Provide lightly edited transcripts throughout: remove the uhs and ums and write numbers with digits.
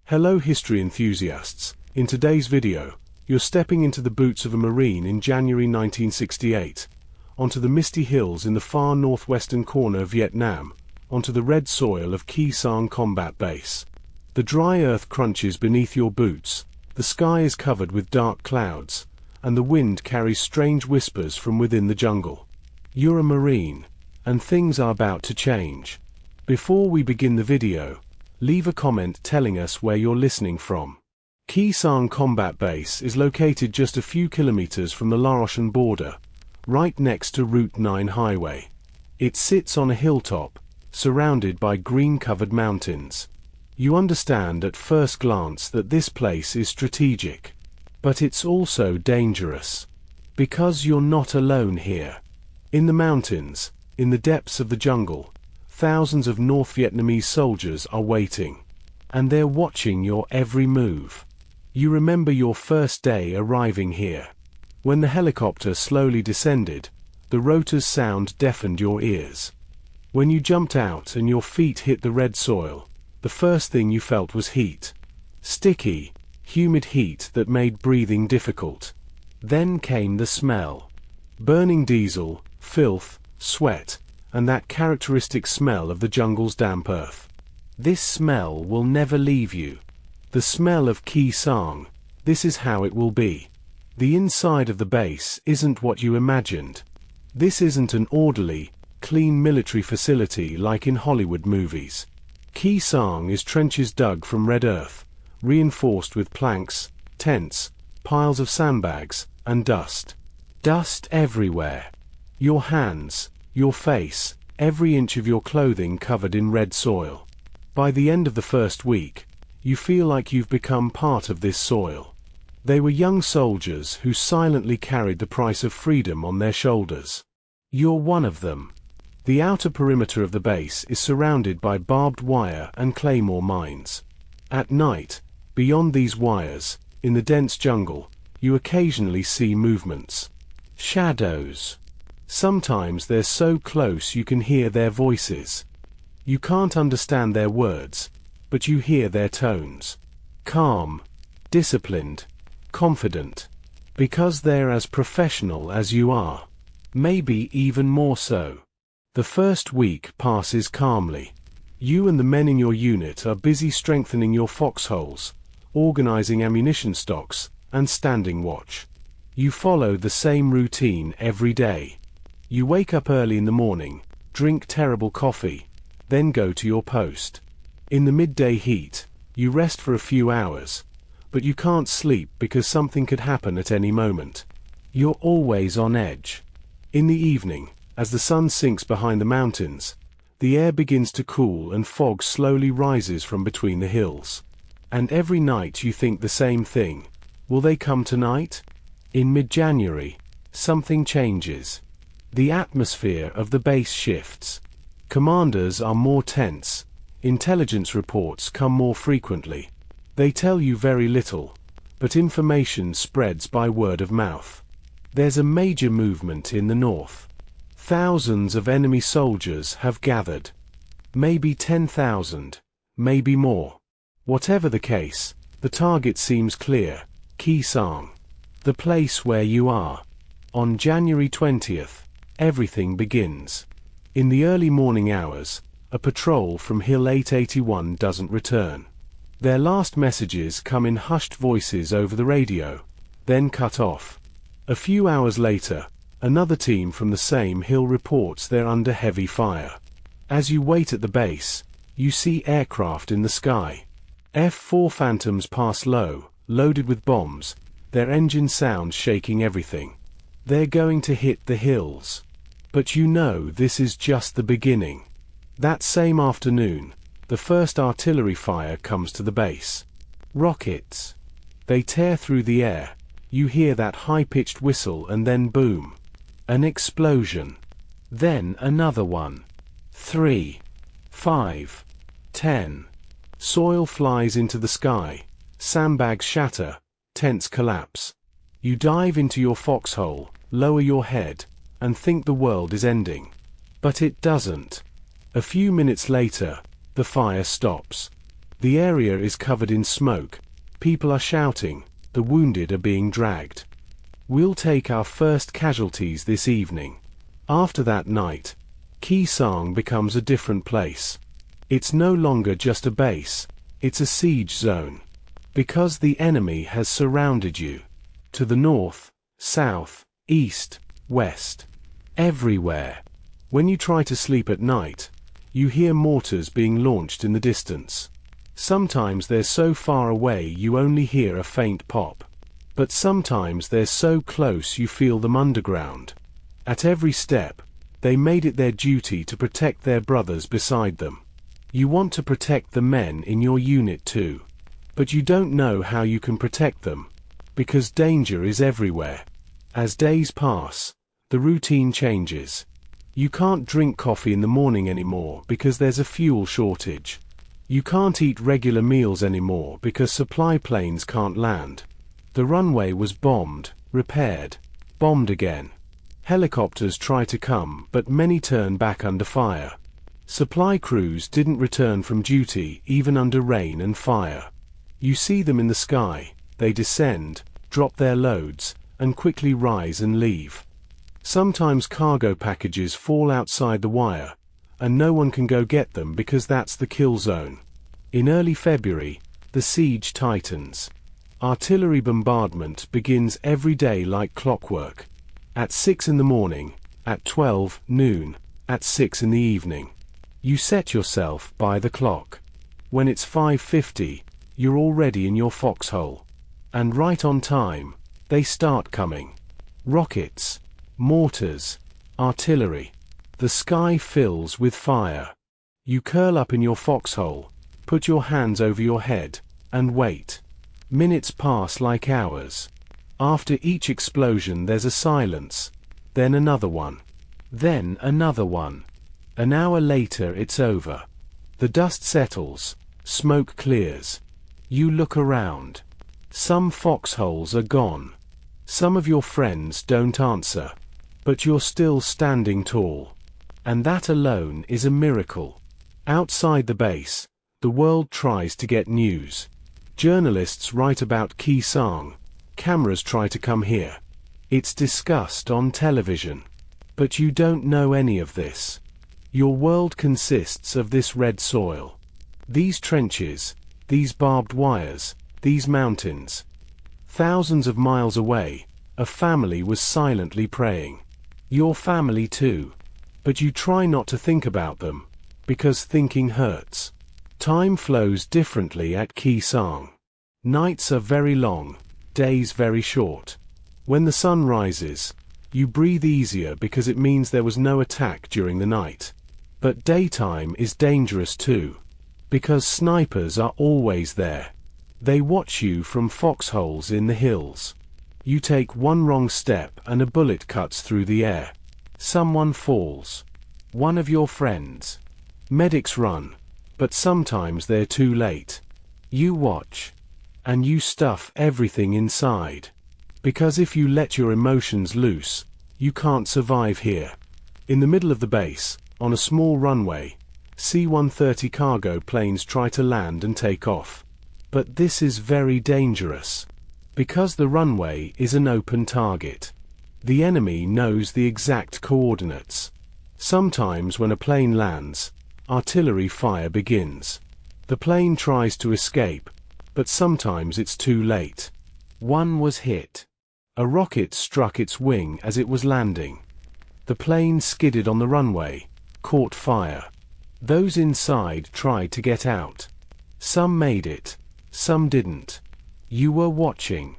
Hello history enthusiasts. In today's video, you're stepping into the boots of a Marine in January 1968, onto the misty hills in the far northwestern corner of Vietnam, onto the red soil of Khe Sanh Combat Base. The dry earth crunches beneath your boots, the sky is covered with dark clouds, and the wind carries strange whispers from within the jungle. You're a Marine, and things are about to change. Before we begin the video, leave a comment telling us where you're listening from. Khe Sanh Combat Base is located just a few kilometers from the Laotian border, right next to Route 9 highway. It sits on a hilltop, surrounded by green-covered mountains. You understand at first glance that this place is strategic. But it's also dangerous. Because you're not alone here. In the mountains, in the depths of the jungle, thousands of North Vietnamese soldiers are waiting. And they're watching your every move. You remember your first day arriving here. When the helicopter slowly descended, the rotor's sound deafened your ears. When you jumped out and your feet hit the red soil, the first thing you felt was heat. Sticky, humid heat that made breathing difficult. Then came the smell. Burning diesel, filth, sweat, and that characteristic smell of the jungle's damp earth. This smell will never leave you. The smell of Khe Sanh. This is how it will be. The inside of the base isn't what you imagined. This isn't an orderly, clean military facility like in Hollywood movies. Khe Sanh is trenches dug from red earth, reinforced with planks, tents, piles of sandbags, and dust. Dust everywhere. Your hands, your face, every inch of your clothing covered in red soil. By the end of the first week, you feel like you've become part of this soil. They were young soldiers who silently carried the price of freedom on their shoulders. You're one of them. The outer perimeter of the base is surrounded by barbed wire and claymore mines. At night, beyond these wires, in the dense jungle, you occasionally see movements. Shadows. Sometimes they're so close you can hear their voices. You can't understand their words, but you hear their tones. Calm, disciplined, confident. Because they're as professional as you are. Maybe even more so. The first week passes calmly. You and the men in your unit are busy strengthening your foxholes, organizing ammunition stocks, and standing watch. You follow the same routine every day. You wake up early in the morning, drink terrible coffee, then go to your post. In the midday heat, you rest for a few hours, but you can't sleep because something could happen at any moment. You're always on edge. In the evening, as the sun sinks behind the mountains, the air begins to cool and fog slowly rises from between the hills. And every night you think the same thing. Will they come tonight? In mid-January, something changes. The atmosphere of the base shifts. Commanders are more tense. Intelligence reports come more frequently. They tell you very little, but information spreads by word of mouth. There's a major movement in the north. Thousands of enemy soldiers have gathered. Maybe 10,000, maybe more. Whatever the case, the target seems clear. Khe Sanh. The place where you are. On January 20th, everything begins. In the early morning hours, a patrol from Hill 881 doesn't return. Their last messages come in hushed voices over the radio, then cut off. A few hours later, another team from the same hill reports they're under heavy fire. As you wait at the base, you see aircraft in the sky. F-4 Phantoms pass low, loaded with bombs, their engine sounds shaking everything. They're going to hit the hills. But you know this is just the beginning. That same afternoon, the first artillery fire comes to the base. Rockets. They tear through the air. You hear that high-pitched whistle and then boom. An explosion. Then another one. 3, 5, 10. Soil flies into the sky. Sandbags shatter. Tents collapse. You dive into your foxhole, lower your head, and think the world is ending. But it doesn't. A few minutes later, the fire stops. The area is covered in smoke, people are shouting, the wounded are being dragged. We'll take our first casualties this evening. After that night, Khe Sanh becomes a different place. It's no longer just a base, it's a siege zone. Because the enemy has surrounded you. To the north, south, east, west. Everywhere. When you try to sleep at night, you hear mortars being launched in the distance. Sometimes they're so far away you only hear a faint pop. But sometimes they're so close you feel them underground. At every step, they made it their duty to protect their brothers beside them. You want to protect the men in your unit too. But you don't know how you can protect them, because danger is everywhere. As days pass, the routine changes. You can't drink coffee in the morning anymore because there's a fuel shortage. You can't eat regular meals anymore because supply planes can't land. The runway was bombed, repaired, bombed again. Helicopters try to come, but many turn back under fire. Supply crews didn't return from duty even under rain and fire. You see them in the sky, they descend, drop their loads, and quickly rise and leave. Sometimes cargo packages fall outside the wire, and no one can go get them because that's the kill zone. In early February, the siege tightens. Artillery bombardment begins every day like clockwork. At 6 in the morning, at 12 noon, at 6 in the evening. You set yourself by the clock. When it's 5:50, you're already in your foxhole. And right on time, they start coming. Rockets, mortars, artillery. The sky fills with fire. You curl up in your foxhole, put your hands over your head, and wait. Minutes pass like hours. After each explosion there's a silence, then another one, then another one. An hour later it's over. The dust settles, smoke clears. You look around. Some foxholes are gone. Some of your friends don't answer. But you're still standing tall. And that alone is a miracle. Outside the base, the world tries to get news. Journalists write about Khe Sanh. Cameras try to come here. It's discussed on television. But you don't know any of this. Your world consists of this red soil. These trenches, these barbed wires, these mountains. Thousands of miles away, a family was silently praying. Your family too. But you try not to think about them, because thinking hurts. Time flows differently at Khe Sanh. Nights are very long, days very short. When the sun rises, you breathe easier because it means there was no attack during the night. But daytime is dangerous too, because snipers are always there. They watch you from foxholes in the hills. You take one wrong step and a bullet cuts through the air. Someone falls. One of your friends. Medics run, but sometimes they're too late. You watch. And you stuff everything inside. Because if you let your emotions loose, you can't survive here. In the middle of the base, on a small runway, C-130 cargo planes try to land and take off. But this is very dangerous. Because the runway is an open target. The enemy knows the exact coordinates. Sometimes when a plane lands, artillery fire begins. The plane tries to escape, but sometimes it's too late. One was hit. A rocket struck its wing as it was landing. The plane skidded on the runway, caught fire. Those inside tried to get out. Some made it, some didn't. You were watching.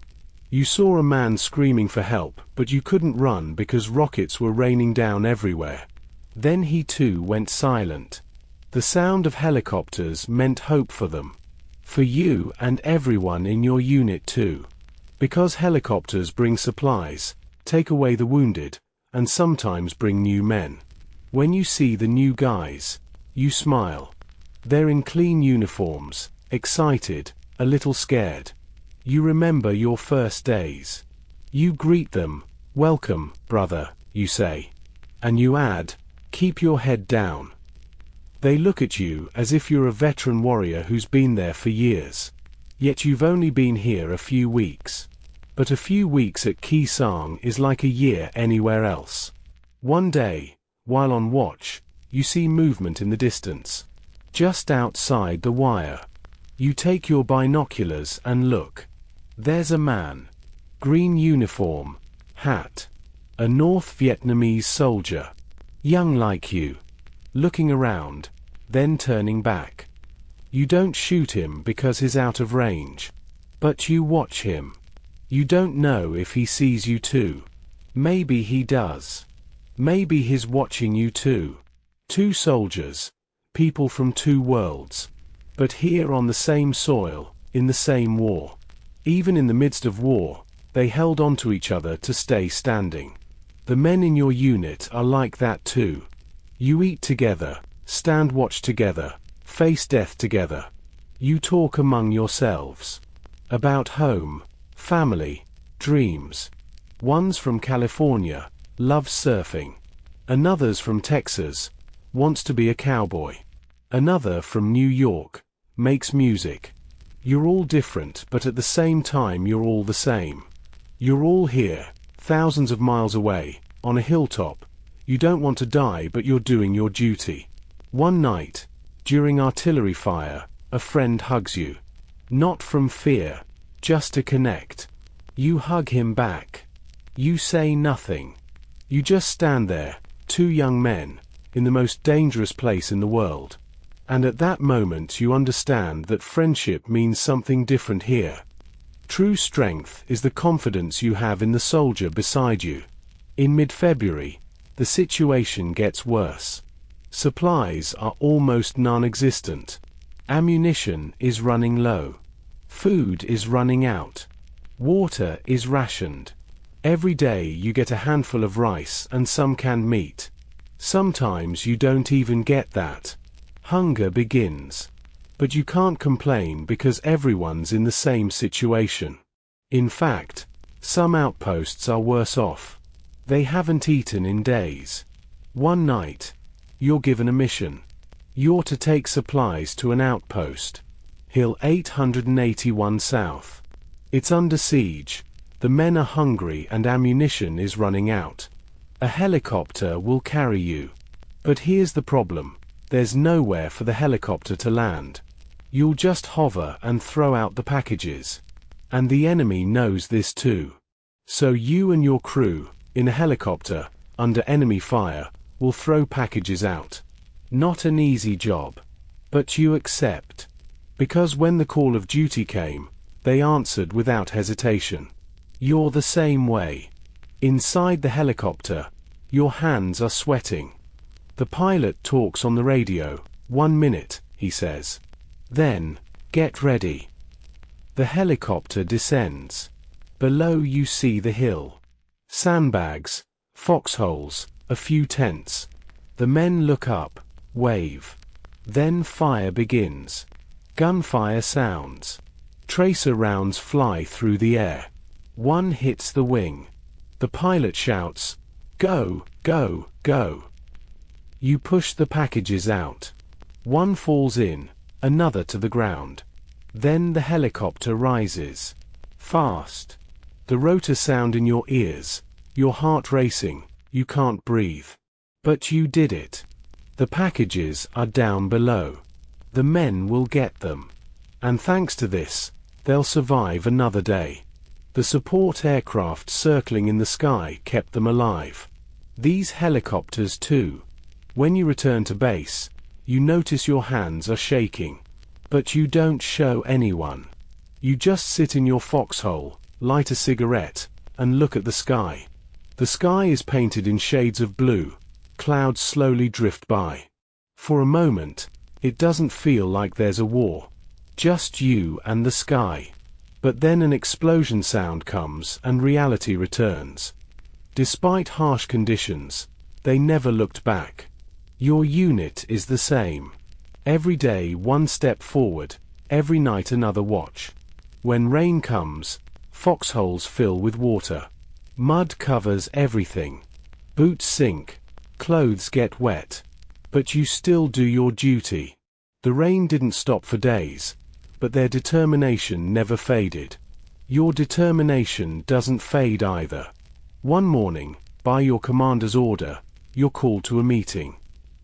You saw a man screaming for help, but you couldn't run because rockets were raining down everywhere. Then he too went silent. The sound of helicopters meant hope for them. For you and everyone in your unit too. Because helicopters bring supplies, take away the wounded, and sometimes bring new men. When you see the new guys, you smile. They're in clean uniforms, excited, a little scared. You remember your first days. You greet them, "Welcome, brother," you say. And you add, "Keep your head down." They look at you as if you're a veteran warrior who's been there for years. Yet you've only been here a few weeks. But a few weeks at Khe Sanh is like a year anywhere else. One day, while on watch, you see movement in the distance. Just outside the wire. You take your binoculars and look. There's a man. Green uniform, hat. A North Vietnamese soldier. Young like you. Looking around, then turning back. You don't shoot him because he's out of range. But you watch him. You don't know if he sees you too. Maybe he does. Maybe he's watching you too. Two soldiers, people from two worlds. But here on the same soil, in the same war. Even in the midst of war, they held on to each other to stay standing. The men in your unit are like that too. You eat together, stand watch together, face death together. You talk among yourselves. About home, family, dreams. One's from California, loves surfing. Another's from Texas, wants to be a cowboy. Another from New York, makes music. You're all different, but at the same time you're all the same. You're all here, thousands of miles away, on a hilltop. You don't want to die, but you're doing your duty. One night, during artillery fire, a friend hugs you. Not from fear, just to connect. You hug him back. You say nothing. You just stand there, two young men, in the most dangerous place in the world. And at that moment you understand that friendship means something different here. True strength is the confidence you have in the soldier beside you. In mid-February, the situation gets worse. Supplies are almost non-existent. Ammunition is running low. Food is running out. Water is rationed. Every day you get a handful of rice and some canned meat. Sometimes you don't even get that. Hunger begins. But you can't complain because everyone's in the same situation. In fact, some outposts are worse off. They haven't eaten in days. One night, you're given a mission. You're to take supplies to an outpost. Hill 881 South. It's under siege. The men are hungry and ammunition is running out. A helicopter will carry you. But here's the problem. There's nowhere for the helicopter to land. You'll just hover and throw out the packages. And the enemy knows this too. So you and your crew, in a helicopter, under enemy fire, will throw packages out. Not an easy job. But you accept. Because when the call of duty came, they answered without hesitation. You're the same way. Inside the helicopter, your hands are sweating. The pilot talks on the radio. 1 minute, he says. Then, get ready. The helicopter descends. Below you see the hill. Sandbags, foxholes, a few tents. The men look up, wave. Then fire begins. Gunfire sounds. Tracer rounds fly through the air. One hits the wing. The pilot shouts, "Go, go, go." You push the packages out. One falls in, another to the ground. Then the helicopter rises. Fast. The rotor sound in your ears, your heart racing, you can't breathe. But you did it. The packages are down below. The men will get them. And thanks to this, they'll survive another day. The support aircraft circling in the sky kept them alive. These helicopters too. When you return to base, you notice your hands are shaking. But you don't show anyone. You just sit in your foxhole, light a cigarette, and look at the sky. The sky is painted in shades of blue. Clouds slowly drift by. For a moment, it doesn't feel like there's a war. Just you and the sky. But then an explosion sound comes and reality returns. Despite harsh conditions, they never looked back. Your unit is the same. Every day one step forward, every night another watch. When rain comes, foxholes fill with water. Mud covers everything. Boots sink. Clothes get wet. But you still do your duty. The rain didn't stop for days, but their determination never faded. Your determination doesn't fade either. One morning, by your commander's order, you're called to a meeting.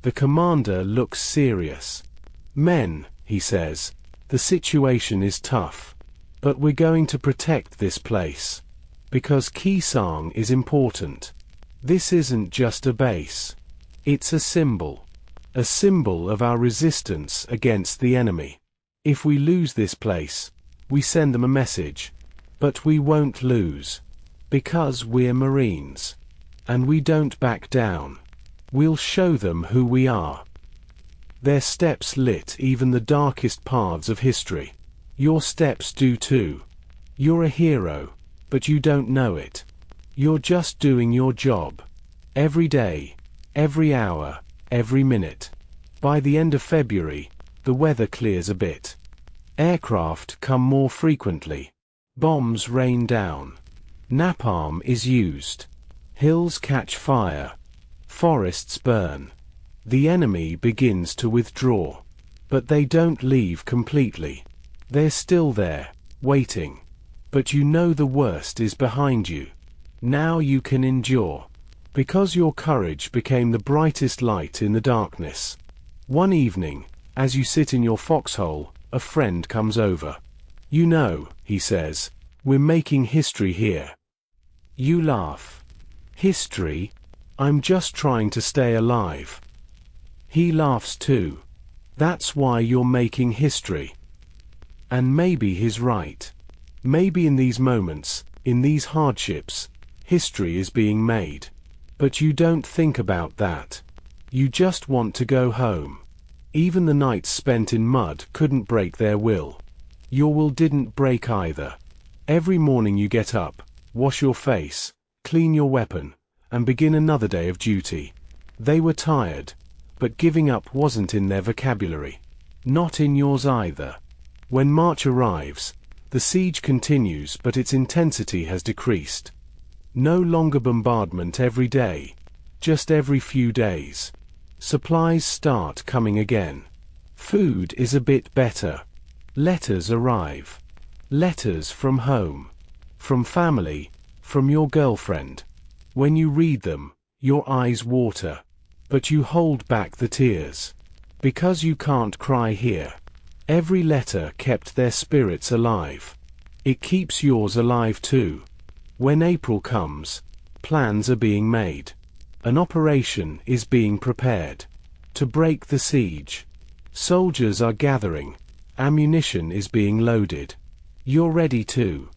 The commander looks serious. "Men," he says, "the situation is tough. But we're going to protect this place. Because Khe Sanh is important. This isn't just a base. It's a symbol. A symbol of our resistance against the enemy. If we lose this place, we send them a message. But we won't lose. Because we're Marines. And we don't back down. We'll show them who we are." Their steps lit even the darkest paths of history. Your steps do too. You're a hero, but you don't know it. You're just doing your job. Every day, every hour, every minute. By the end of February, the weather clears a bit. Aircraft come more frequently. Bombs rain down. Napalm is used. Hills catch fire. Forests burn. The enemy begins to withdraw. But they don't leave completely. They're still there, waiting. But you know the worst is behind you. Now you can endure. Because your courage became the brightest light in the darkness. One evening, as you sit in your foxhole, a friend comes over. "You know," he says, "we're making history here." You laugh. "History? I'm just trying to stay alive." He laughs too. "That's why you're making history." And maybe he's right. Maybe in these moments, in these hardships, history is being made. But you don't think about that. You just want to go home. Even the nights spent in mud couldn't break their will. Your will didn't break either. Every morning you get up, wash your face, clean your weapon, and begin another day of duty. They were tired, but giving up wasn't in their vocabulary. Not in yours either. When March arrives, the siege continues, but its intensity has decreased. No longer bombardment every day, just every few days. Supplies start coming again. Food is a bit better. Letters arrive. Letters from home. From family, from your girlfriend. When you read them, your eyes water. But you hold back the tears. Because you can't cry here. Every letter kept their spirits alive. It keeps yours alive too. When April comes, plans are being made. An operation is being prepared. To break the siege. Soldiers are gathering. Ammunition is being loaded. You're ready too.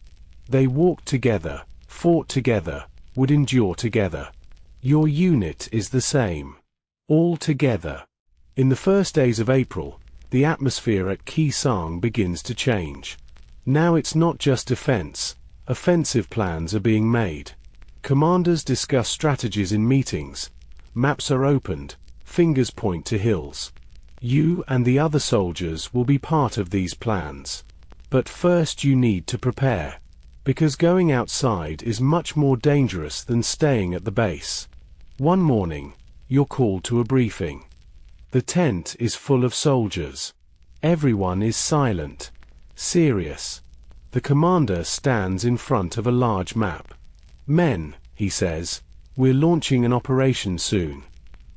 They walked together, fought together, would endure together. Your unit is the same. All together. In the first days of April, the atmosphere at Khe Sanh begins to change. Now it's not just defense. Offensive plans are being made. Commanders discuss strategies in meetings. Maps are opened. Fingers point to hills. You and the other soldiers will be part of these plans. But first you need to prepare. Because going outside is much more dangerous than staying at the base. One morning, you're called to a briefing. The tent is full of soldiers. Everyone is silent. Serious. The commander stands in front of a large map. "Men," he says, "we're launching an operation soon.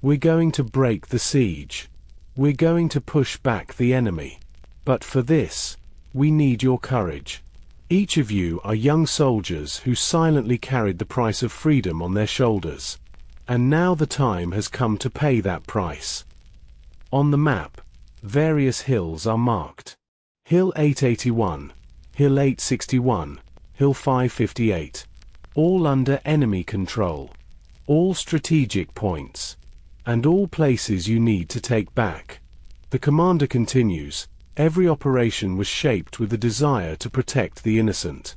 We're going to break the siege. We're going to push back the enemy. But for this, we need your courage. Each of you are young soldiers who silently carried the price of freedom on their shoulders. And now the time has come to pay that price." On the map, various hills are marked. Hill 881, Hill 861, Hill 558. All under enemy control. All strategic points. And all places you need to take back. The commander continues, "Every operation was shaped with the desire to protect the innocent.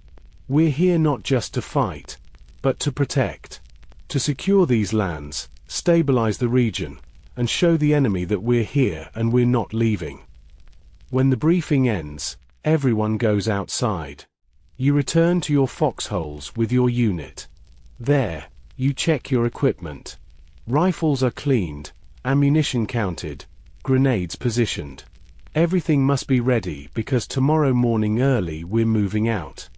We're here not just to fight, but to protect. To secure these lands, stabilize the region, and show the enemy that we're here and we're not leaving." When the briefing ends, everyone goes outside. You return to your foxholes with your unit. There, you check your equipment. Rifles are cleaned, ammunition counted, grenades positioned. Everything must be ready because tomorrow morning early we're moving out.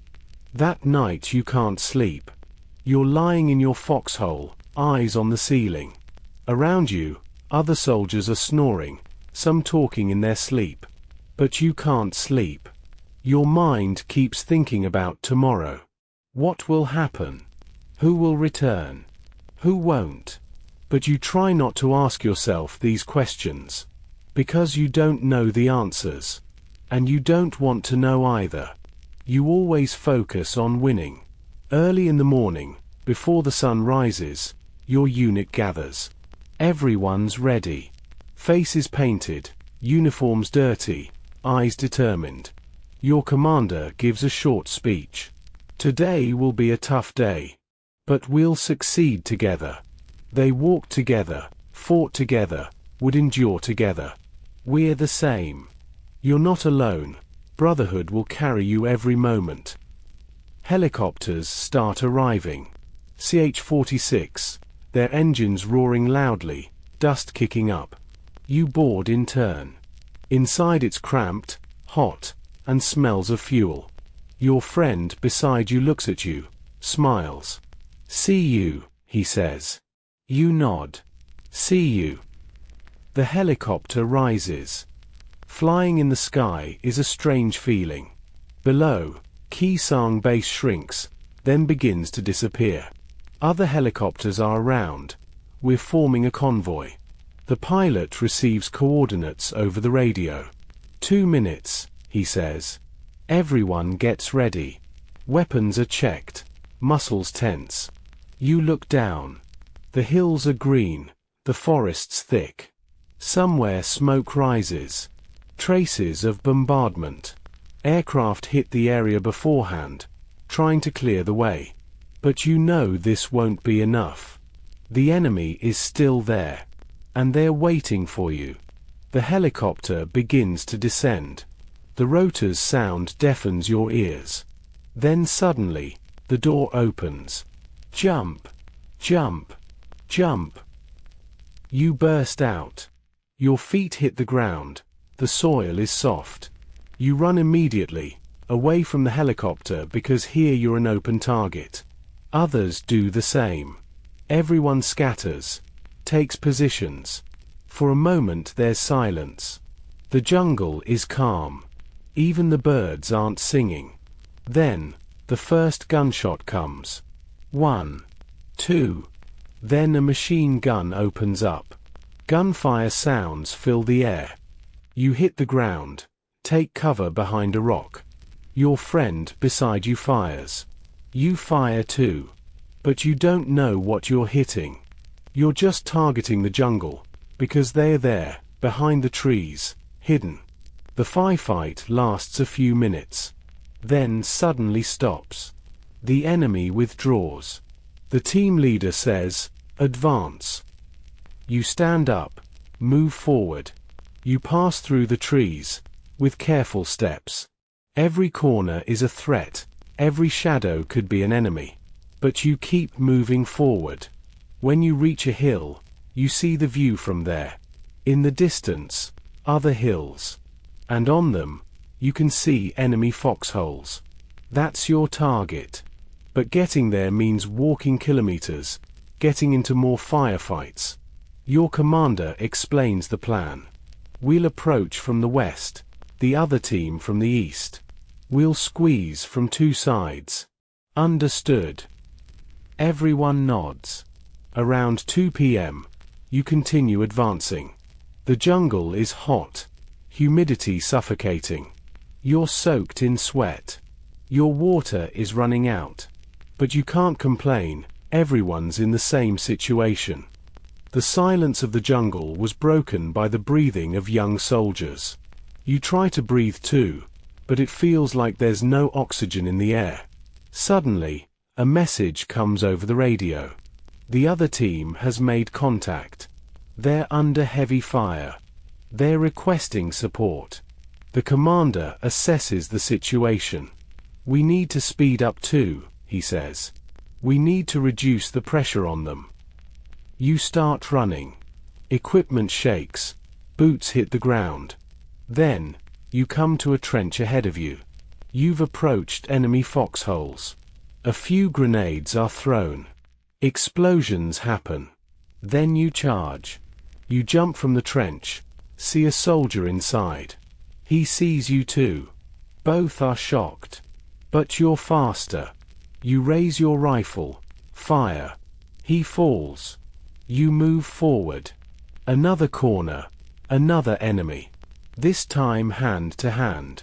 That night you can't sleep. You're lying in your foxhole, eyes on the ceiling. Around you, other soldiers are snoring, some talking in their sleep. But you can't sleep. Your mind keeps thinking about tomorrow. What will happen? Who will return? Who won't? But you try not to ask yourself these questions. Because you don't know the answers. And you don't want to know either. You always focus on winning. Early in the morning, before the sun rises, your unit gathers. Everyone's ready. Faces painted, uniforms dirty, eyes determined. Your commander gives a short speech. Today will be a tough day. But we'll succeed together. They walked together, fought together, would endure together. We're the same. You're not alone. Brotherhood will carry you every moment. Helicopters start arriving. CH-46, their engines roaring loudly, dust kicking up. You board in turn. Inside it's cramped, hot, and smells of fuel. Your friend beside you looks at you, smiles. See you, he says. You nod. See you. The helicopter rises. Flying in the sky is a strange feeling. Below, Khe Sanh Base shrinks, then begins to disappear. Other helicopters are around. We're forming a convoy. The pilot receives coordinates over the radio. 2 minutes, he says. Everyone gets ready. Weapons are checked. Muscles tense. You look down. The hills are green, the forests thick. Somewhere smoke rises. Traces of bombardment. Aircraft hit the area beforehand, trying to clear the way. But you know this won't be enough. The enemy is still there. And they're waiting for you. The helicopter begins to descend. The rotor's sound deafens your ears. Then suddenly, the door opens. Jump! Jump! Jump! You burst out. Your feet hit the ground. The soil is soft. You run immediately, away from the helicopter because here you're an open target. Others do the same. Everyone scatters, takes positions. For a moment there's silence. The jungle is calm. Even the birds aren't singing. Then, the first gunshot comes. 1, 2. Then a machine gun opens up. Gunfire sounds fill the air. You hit the ground, take cover behind a rock. Your friend beside you fires. You fire too. But you don't know what you're hitting. You're just targeting the jungle, because they're there, behind the trees, hidden. The firefight lasts a few minutes. Then suddenly stops. The enemy withdraws. The team leader says, "Advance." You stand up, move forward. You pass through the trees, with careful steps. Every corner is a threat, every shadow could be an enemy. But you keep moving forward. When you reach a hill, you see the view from there. In the distance, other hills. And on them, you can see enemy foxholes. That's your target. But getting there means walking kilometers, getting into more firefights. Your commander explains the plan. We'll approach from the west, the other team from the east. We'll squeeze from 2 sides. Understood. Everyone nods. Around 2 p.m., you continue advancing. The jungle is hot, humidity suffocating. You're soaked in sweat. Your water is running out. But you can't complain, everyone's in the same situation. The silence of the jungle was broken by the breathing of young soldiers. You try to breathe too, but it feels like there's no oxygen in the air. Suddenly, a message comes over the radio. The other team has made contact. They're under heavy fire. They're requesting support. The commander assesses the situation. We need to speed up too, he says. We need to reduce the pressure on them. You start running. Equipment shakes, boots hit the ground. Then, you come to a trench ahead of you. You've approached enemy foxholes. A few grenades are thrown. Explosions happen. Then you charge. You jump from the trench, see a soldier inside. He sees you too. Both are shocked. But you're faster. You raise your rifle, fire. He falls. You move forward. Another corner, another enemy. This time hand to hand.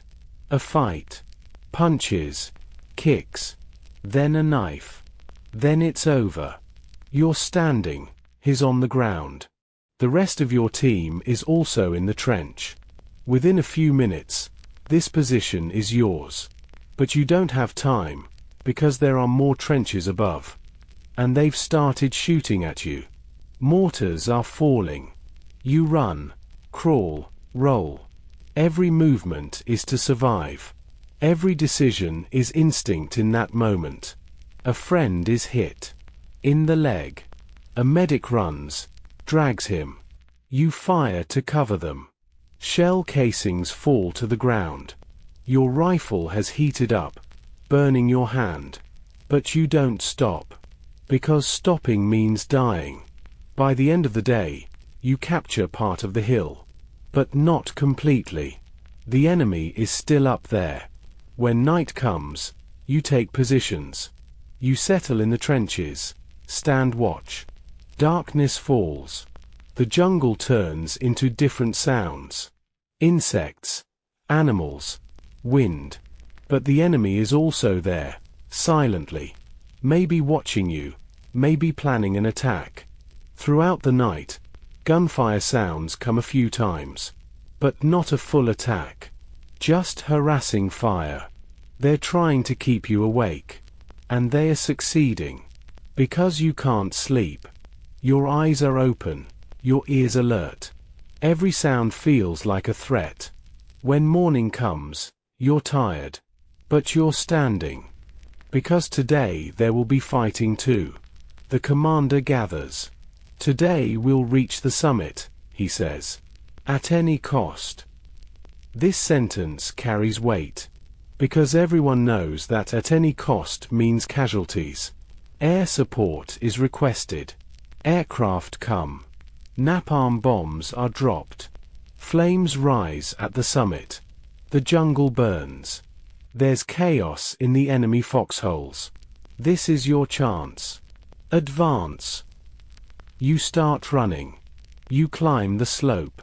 A fight. Punches, kicks, then a knife. Then it's over. You're standing, he's on the ground. The rest of your team is also in the trench. Within a few minutes, this position is yours. But you don't have time, because there are more trenches above. And they've started shooting at you. Mortars are falling. You run, crawl, roll. Every movement is to survive. Every decision is instinct in that moment. A friend is hit. In the leg. A medic runs, drags him. You fire to cover them. Shell casings fall to the ground. Your rifle has heated up, burning your hand. But you don't stop. Because stopping means dying. By the end of the day, you capture part of the hill. But not completely. The enemy is still up there. When night comes, you take positions. You settle in the trenches, stand watch. Darkness falls. The jungle turns into different sounds. Insects, animals, wind. But the enemy is also there, silently. Maybe watching you, maybe planning an attack. Throughout the night, gunfire sounds come a few times. But not a full attack. Just harassing fire. They're trying to keep you awake. And they are succeeding. Because you can't sleep. Your eyes are open, your ears alert. Every sound feels like a threat. When morning comes, you're tired. But you're standing. Because today there will be fighting too. The commander gathers. Today we'll reach the summit, he says. At any cost. This sentence carries weight. Because everyone knows that at any cost means casualties. Air support is requested. Aircraft come. Napalm bombs are dropped. Flames rise at the summit. The jungle burns. There's chaos in the enemy foxholes. This is your chance. Advance. You start running. You climb the slope.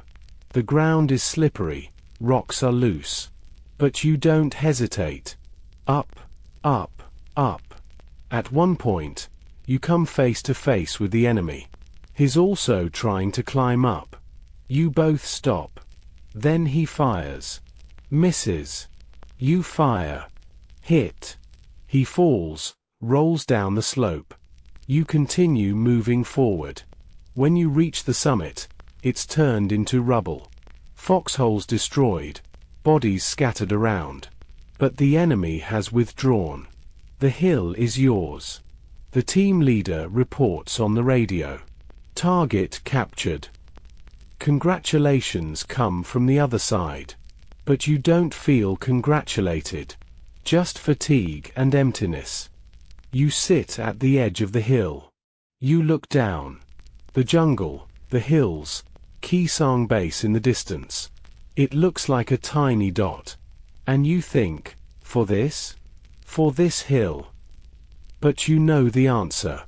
The ground is slippery, rocks are loose. But you don't hesitate. Up, up, up. At one point, you come face to face with the enemy. He's also trying to climb up. You both stop. Then he fires. Misses. You fire. Hit. He falls, rolls down the slope. You continue moving forward. When you reach the summit, it's turned into rubble. Foxholes destroyed, bodies scattered around. But the enemy has withdrawn. The hill is yours. The team leader reports on the radio. Target captured. Congratulations come from the other side. But you don't feel congratulated. Just fatigue and emptiness. You sit at the edge of the hill. You look down. The jungle, the hills, Khe Sanh Base in the distance. It looks like a tiny dot. And you think, for this? For this hill. But you know the answer.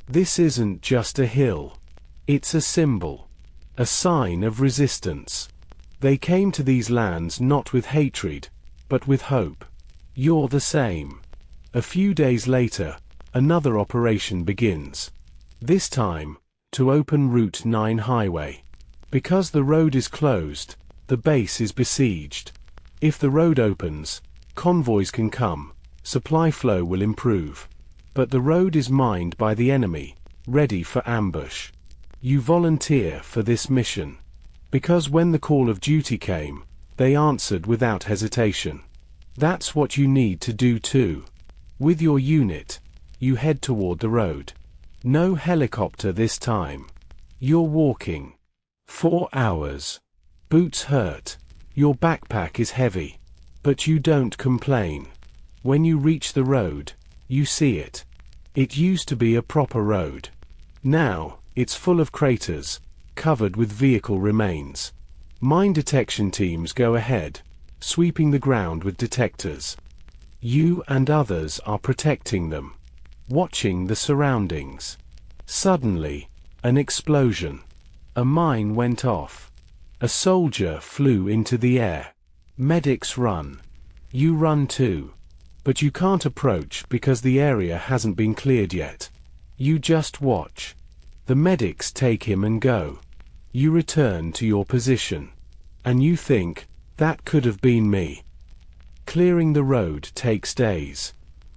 This isn't just a hill. It's a symbol. A sign of resistance. They came to these lands not with hatred, but with hope. You're the same. A few days later, another operation begins. This time, to open Route 9 highway. Because the road is closed, the base is besieged. If the road opens, convoys can come, supply flow will improve. But the road is mined by the enemy, ready for ambush. You volunteer for this mission. Because when the call of duty came, they answered without hesitation. That's what you need to do too. With your unit, you head toward the road. No helicopter this time. You're walking. 4 hours. Boots hurt. Your backpack is heavy. But you don't complain. When you reach the road, you see it. It used to be a proper road. Now, it's full of craters, covered with vehicle remains. Mine detection teams go ahead, sweeping the ground with detectors. You and others are protecting them, watching the surroundings. Suddenly, an explosion. A mine went off. A soldier flew into the air. Medics run. You run too. But you can't approach because the area hasn't been cleared yet. You just watch. The medics take him and go. You return to your position. And you think, that could have been me. Clearing the road takes days.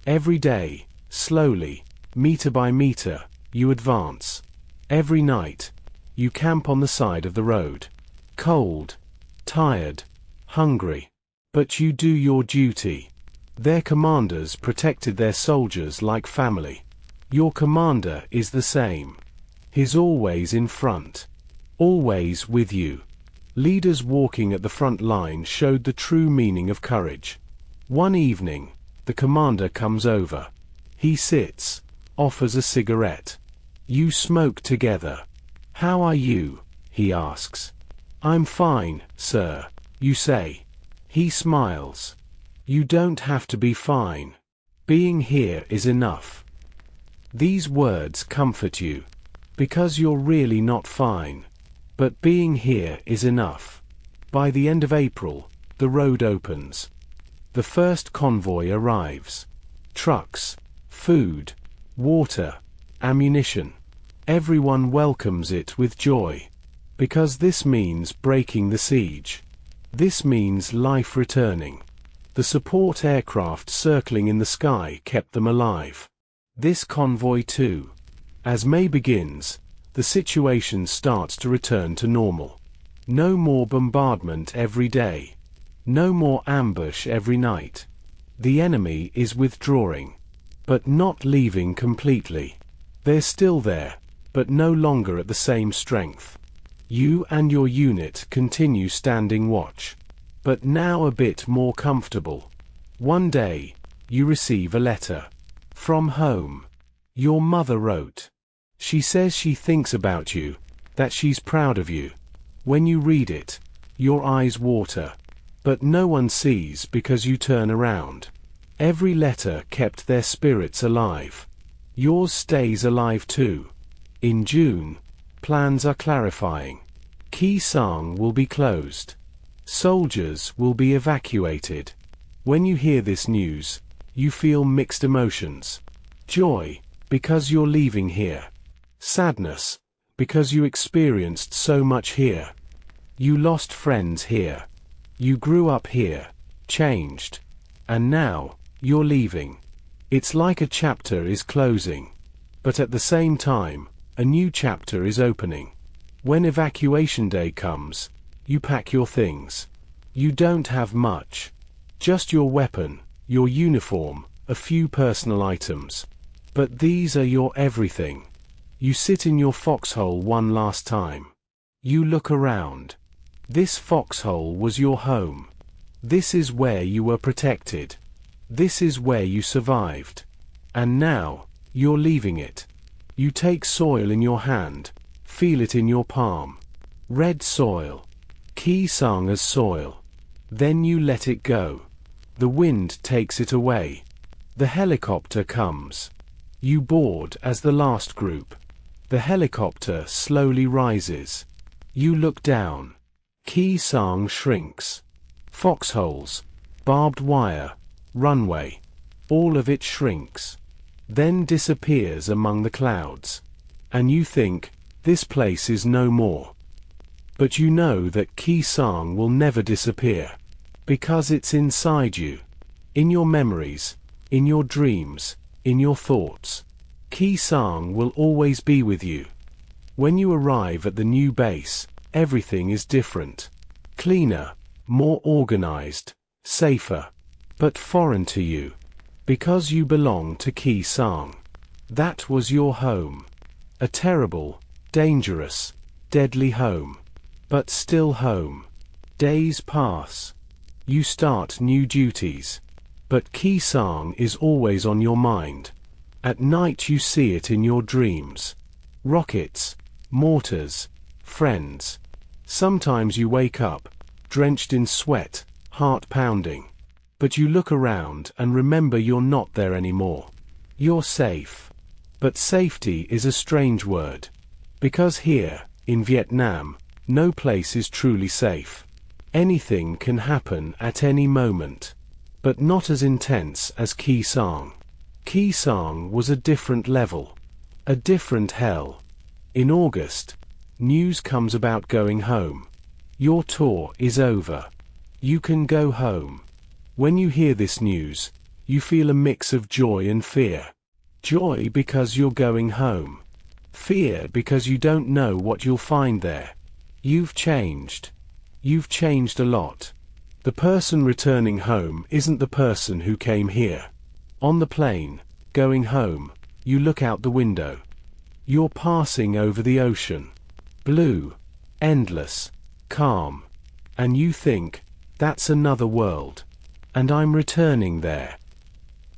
Every day, slowly, meter by meter, you advance. Every night, you camp on the side of the road. Cold, tired, hungry. But you do your duty. Their commanders protected their soldiers like family. Your commander is the same. He's always in front. Always with you. Leaders walking at the front line showed the true meaning of courage. One evening, the commander comes over. He sits, offers a cigarette. You smoke together. "How are you?" he asks. "I'm fine, sir," you say. He smiles. You don't have to be fine. Being here is enough. These words comfort you. Because you're really not fine. But being here is enough. By the end of April, the road opens. The first convoy arrives. Trucks, food, water, ammunition. Everyone welcomes it with joy. Because this means breaking the siege. This means life returning. The support aircraft circling in the sky kept them alive. This convoy too. As May begins, the situation starts to return to normal. No more bombardment every day. No more ambush every night. The enemy is withdrawing. But not leaving completely. They're still there, but no longer at the same strength. You and your unit continue standing watch. But now a bit more comfortable. One day, you receive a letter. From home. Your mother wrote. She says she thinks about you, that she's proud of you. When you read it, your eyes water. But no one sees because you turn around. Every letter kept their spirits alive. Yours stays alive too. In June, plans are clarifying. Khe Sanh will be closed. Soldiers will be evacuated. When you hear this news, you feel mixed emotions. Joy, because you're leaving here. Sadness, because you experienced so much here. You lost friends here. You grew up here, changed. And now, you're leaving. It's like a chapter is closing. But at the same time, a new chapter is opening. When evacuation day comes, you pack your things. You don't have much. Just your weapon, your uniform, a few personal items. But these are your everything. You sit in your foxhole one last time. You look around. This foxhole was your home. This is where you were protected. This is where you survived. And now, you're leaving it. You take soil in your hand, feel it in your palm. Red soil. Khe Sanh as soil. Then you let it go. The wind takes it away. The helicopter comes. You board as the last group. The helicopter slowly rises. You look down. Khe Sanh shrinks. Foxholes, barbed wire, runway. All of it shrinks. Then disappears among the clouds. And you think, this place is no more. But you know that Khe Sanh will never disappear. Because it's inside you. In your memories, in your dreams, in your thoughts. Khe Sanh will always be with you. When you arrive at the new base, everything is different. Cleaner, more organized, safer. But foreign to you. Because you belong to Khe Sanh. That was your home. A terrible, dangerous, deadly home. but still home. Days pass. You start new duties. But Khe Sanh is always on your mind. At night you see it in your dreams. Rockets, mortars, friends. Sometimes you wake up, drenched in sweat, heart pounding. But you look around and remember you're not there anymore. You're safe. But safety is a strange word. Because here, in Vietnam, no place is truly safe. Anything can happen at any moment. But not as intense as Khe Sanh. Khe Sanh was a different level. A different hell. In August, news comes about going home. Your tour is over. You can go home. When you hear this news, you feel a mix of joy and fear. Joy because you're going home. Fear because you don't know what you'll find there. You've changed. You've changed a lot. The person returning home isn't the person who came here. On the plane, going home, you look out the window. You're passing over the ocean. Blue, endless, calm. And you think, that's another world. And I'm returning there.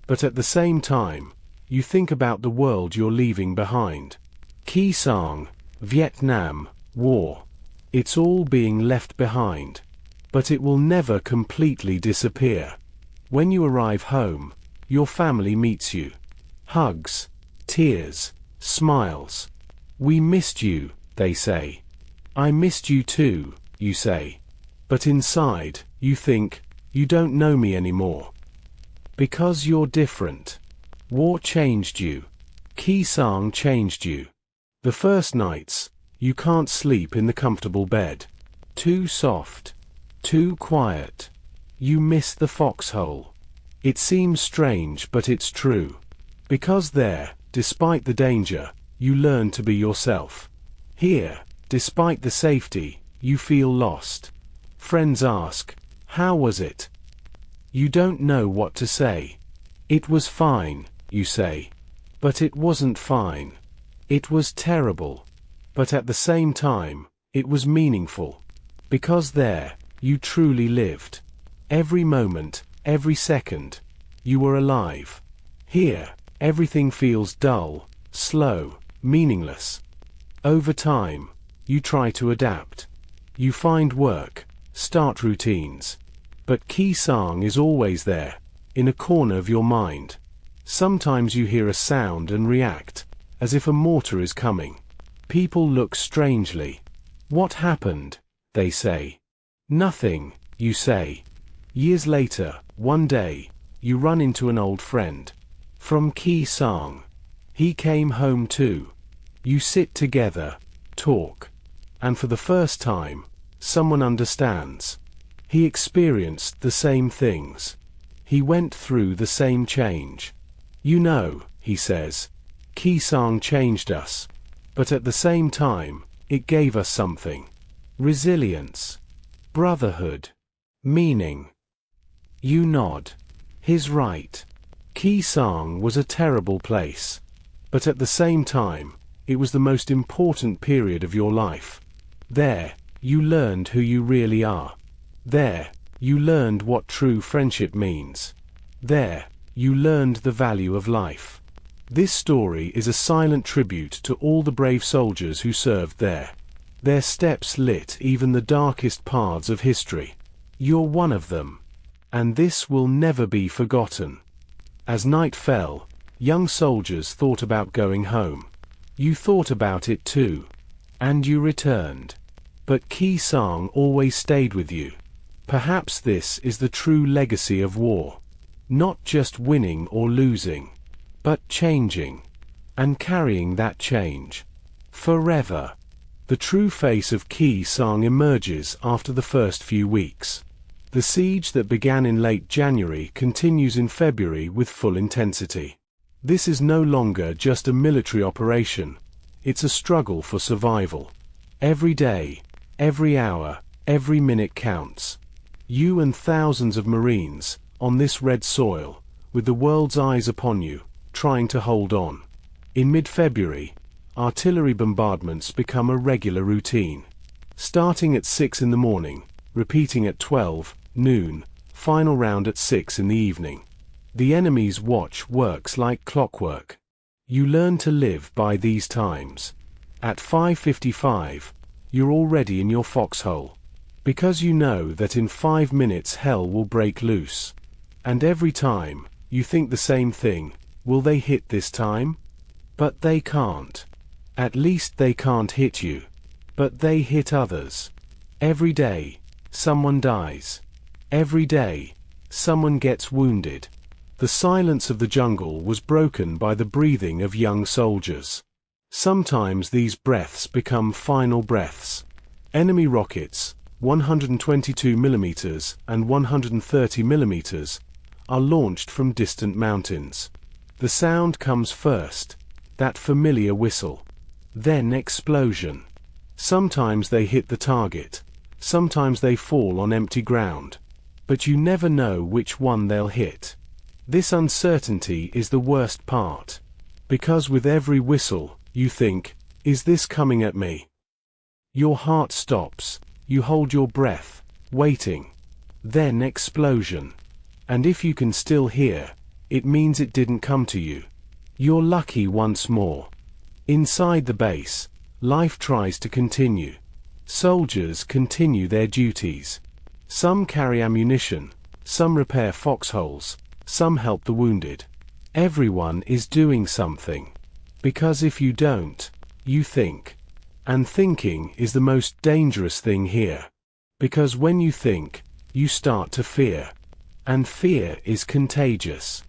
But at the same time, you think about the world you're leaving behind. Khe Sanh, Vietnam, war. It's all being left behind. But it will never completely disappear. When you arrive home, your family meets you. Hugs, tears, smiles. We missed you, they say. I missed you too, you say. But inside, you think, you don't know me anymore. Because you're different. War changed you. Khe Sanh changed you. The first nights, you can't sleep in the comfortable bed. Too soft. Too quiet. You miss the foxhole. It seems strange, but it's true. Because there, despite the danger, you learn to be yourself. Here, despite the safety, you feel lost. Friends ask, how was it? You don't know what to say. It was fine, you say. But it wasn't fine. It was terrible. But at the same time, it was meaningful. Because there, you truly lived. Every moment, every second, you were alive. Here, everything feels dull, slow, meaningless. Over time, you try to adapt. You find work, start routines. But Khe Sanh is always there, in a corner of your mind. Sometimes you hear a sound and react, as if a mortar is coming. People look strangely. What happened? They say. Nothing, you say. Years later, one day, you run into an old friend. From Khe Sanh. He came home too. You sit together, talk. And for the first time, someone understands. He experienced the same things. He went through the same change. You know, he says, Khe Sanh changed us. But at the same time, it gave us something. Resilience. Brotherhood. Meaning. You nod. He's right. Khe Sanh was a terrible place. But at the same time, it was the most important period of your life. There, you learned who you really are. There, you learned what true friendship means. There, you learned the value of life. This story is a silent tribute to all the brave soldiers who served there. Their steps lit even the darkest paths of history. You're one of them. And this will never be forgotten. As night fell, young soldiers thought about going home. You thought about it too. And you returned. But Khe Sanh always stayed with you. Perhaps this is the true legacy of war. Not just winning or losing, but changing. And carrying that change. Forever. The true face of Khe Sanh emerges after the first few weeks. The siege that began in late January continues in February with full intensity. This is no longer just a military operation. It's a struggle for survival. Every day, every hour, every minute counts. You and thousands of Marines, on this red soil, with the world's eyes upon you, trying to hold on. In mid-February, artillery bombardments become a regular routine. Starting at 6 in the morning, repeating at 12 noon, final round at 6 in the evening. The enemy's watch works like clockwork. You learn to live by these times. At 5:55, you're already in your foxhole. Because you know that in 5 minutes hell will break loose. And every time, you think the same thing, will they hit this time? But they can't. At least they can't hit you. But they hit others. Every day, someone dies. Every day, someone gets wounded. The silence of the jungle was broken by the breathing of young soldiers. Sometimes these breaths become final breaths. Enemy rockets, 122mm and 130mm, are launched from distant mountains. The sound comes first, that familiar whistle. Then explosion. Sometimes they hit the target, sometimes they fall on empty ground. But you never know which one they'll hit. This uncertainty is the worst part. Because with every whistle, you think, is this coming at me? Your heart stops, you hold your breath, waiting. Then explosion. And if you can still hear, it means it didn't come to you. You're lucky once more. Inside the base, life tries to continue. Soldiers continue their duties. Some carry ammunition, some repair foxholes, some help the wounded. Everyone is doing something. Because if you don't, you think. And thinking is the most dangerous thing here. Because when you think, you start to fear. And fear is contagious.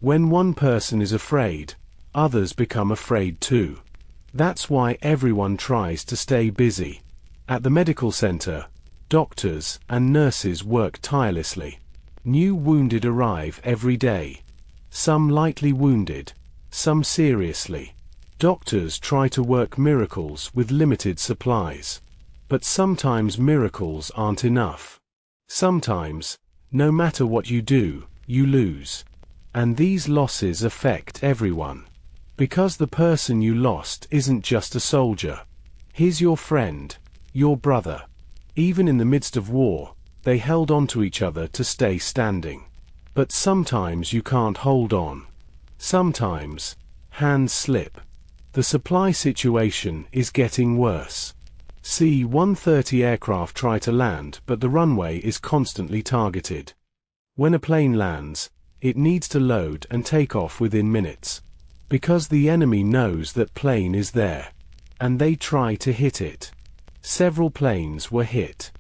When one person is afraid, others become afraid too. That's why everyone tries to stay busy. At the medical center, doctors and nurses work tirelessly. New wounded arrive every day. Some lightly wounded, some seriously. Doctors try to work miracles with limited supplies. But sometimes miracles aren't enough. Sometimes, no matter what you do, you lose. And these losses affect everyone. Because the person you lost isn't just a soldier. He's your friend, your brother. Even in the midst of war, they held on to each other to stay standing. But sometimes you can't hold on. Sometimes, hands slip. The supply situation is getting worse. C-130 aircraft try to land, but the runway is constantly targeted. When a plane lands, it needs to load and take off within minutes. Because the enemy knows that plane is there. And they try to hit it. Several planes were hit.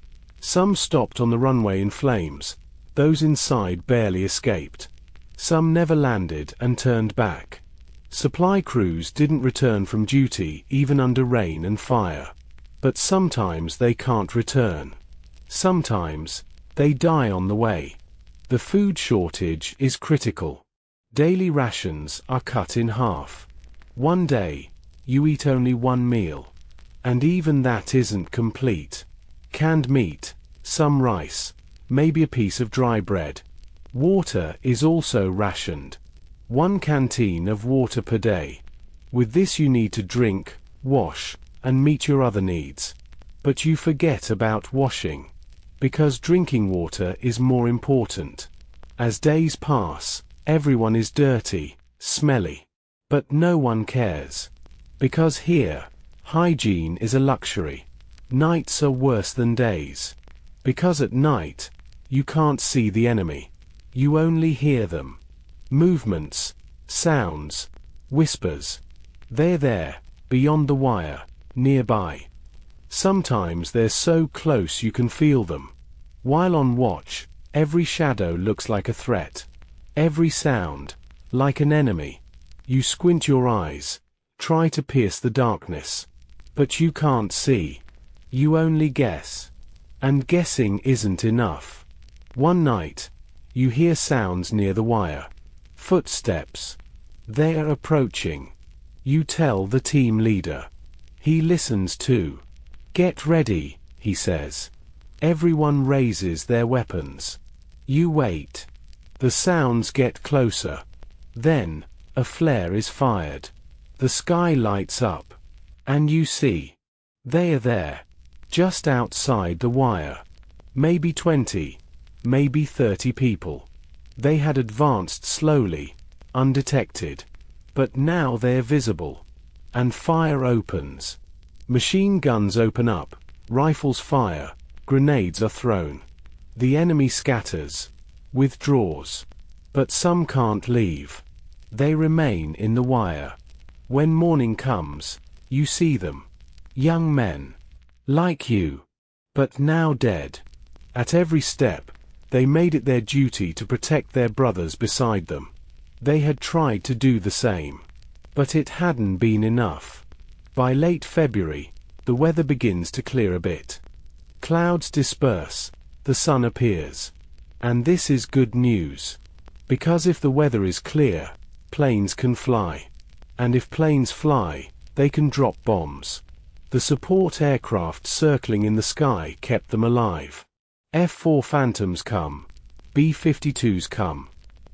Some stopped on the runway in flames. Those inside barely escaped. Some never landed and turned back. Supply crews didn't return from duty even under rain and fire. But sometimes they can't return. Sometimes, they die on the way. The food shortage is critical. Daily rations are cut in half. One day, you eat only one meal. And even that isn't complete. Canned meat, some rice, maybe a piece of dry bread. Water is also rationed. One canteen of water per day. With this you need to drink, wash, and meet your other needs. But you forget about washing. Because drinking water is more important. As days pass, everyone is dirty, smelly. But no one cares. Because here, hygiene is a luxury. Nights are worse than days. Because at night, you can't see the enemy. You only hear them. Movements, sounds, whispers. They're there, beyond the wire, nearby. Sometimes they're so close you can feel them. While on watch, every shadow looks like a threat. Every sound, like an enemy. You squint your eyes, try to pierce the darkness. But you can't see. You only guess. And guessing isn't enough. One night, you hear sounds near the wire. Footsteps. They're approaching. You tell the team leader. He listens too. Get ready, he says. Everyone raises their weapons. You wait. The sounds get closer. Then, a flare is fired. The sky lights up. And you see. They are there. Just outside the wire. Maybe 20, maybe 30 people. They had advanced slowly, undetected. But now they're visible. And fire opens. Machine guns open up, rifles fire, grenades are thrown. The enemy scatters, withdraws. But some can't leave. They remain in the wire. When morning comes, you see them. Young men. Like you. But now dead. At every step, they made it their duty to protect their brothers beside them. They had tried to do the same. But it hadn't been enough. By late February, the weather begins to clear a bit. Clouds disperse, the sun appears. And this is good news. Because if the weather is clear, planes can fly. And if planes fly, they can drop bombs. The support aircraft circling in the sky kept them alive. F-4 Phantoms come. B-52s come.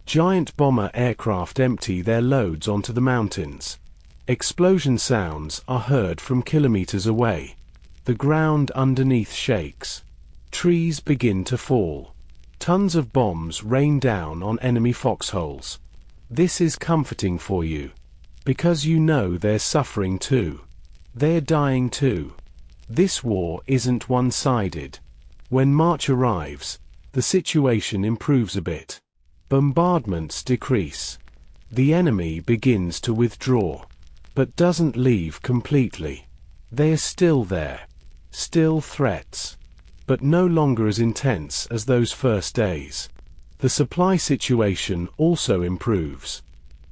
Giant bomber aircraft empty their loads onto the mountains. Explosion sounds are heard from kilometers away. The ground underneath shakes. Trees begin to fall. Tons of bombs rain down on enemy foxholes. This is comforting for you. Because you know they're suffering too. They're dying too. This war isn't one-sided. When March arrives, the situation improves a bit. Bombardments decrease. The enemy begins to withdraw, but doesn't leave completely. They are still there. Still threats. But no longer as intense as those first days. The supply situation also improves.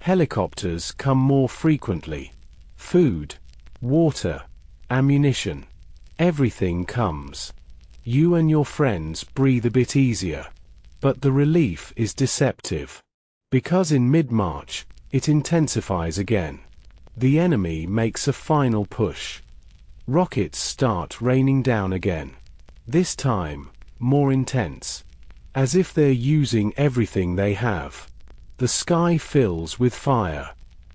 Helicopters come more frequently. Food, water, ammunition. Everything comes. You and your friends breathe a bit easier. But the relief is deceptive. Because in mid-March, it intensifies again. The enemy makes a final push. Rockets start raining down again. This time, more intense. As if they're using everything they have. The sky fills with fire.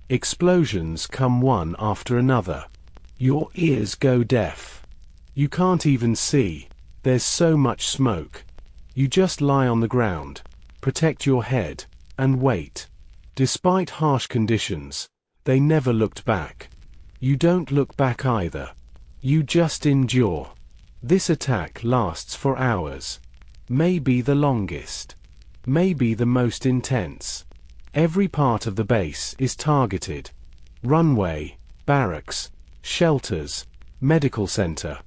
Explosions come one after another. Your ears go deaf. You can't even see. There's so much smoke. You just lie on the ground, protect your head, and wait. Despite harsh conditions, they never looked back. You don't look back either. You just endure. This attack lasts for hours. Maybe the longest. Maybe the most intense. Every part of the base is targeted. Runway, barracks, shelters, medical center.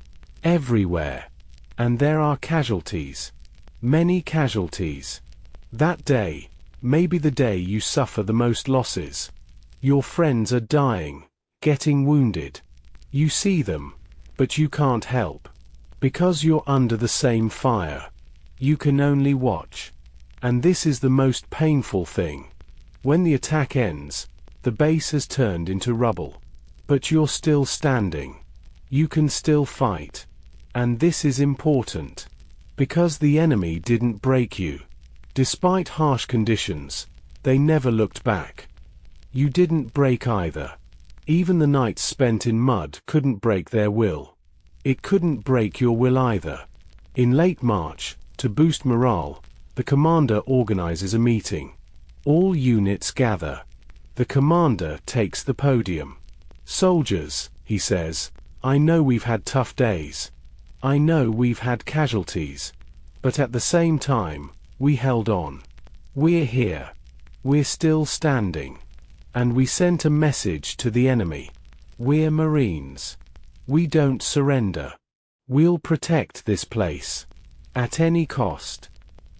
Everywhere. And there are casualties. Many casualties. That day, maybe the day you suffer the most losses. Your friends are dying, getting wounded. You see them, but you can't help. Because you're under the same fire. You can only watch. And this is the most painful thing. When the attack ends, the base has turned into rubble. But you're still standing. You can still fight. And this is important. Because the enemy didn't break you. Despite harsh conditions, they never looked back. You didn't break either. Even the nights spent in mud couldn't break their will. It couldn't break your will either. In late March, to boost morale, the commander organizes a meeting. All units gather. The commander takes the podium. Soldiers, he says, I know we've had tough days. I know we've had casualties. But at the same time, we held on. We're here. We're still standing. And we sent a message to the enemy. We're Marines. We don't surrender. We'll protect this place. At any cost.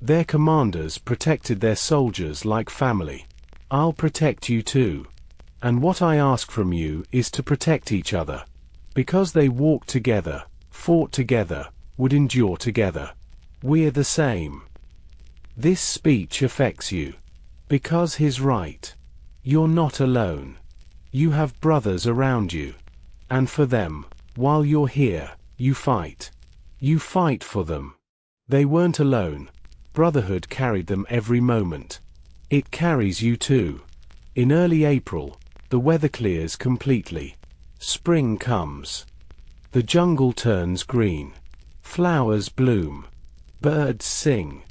Their commanders protected their soldiers like family. I'll protect you too. And what I ask from you is to protect each other. Because they walked together, fought together, would endure together. We're the same. This speech affects you. Because he's right. You're not alone. You have brothers around you. And for them, while you're here, you fight. You fight for them. They weren't alone. Brotherhood carried them every moment. It carries you too. In early April, the weather clears completely. Spring comes. The jungle turns green. Flowers bloom. Birds sing.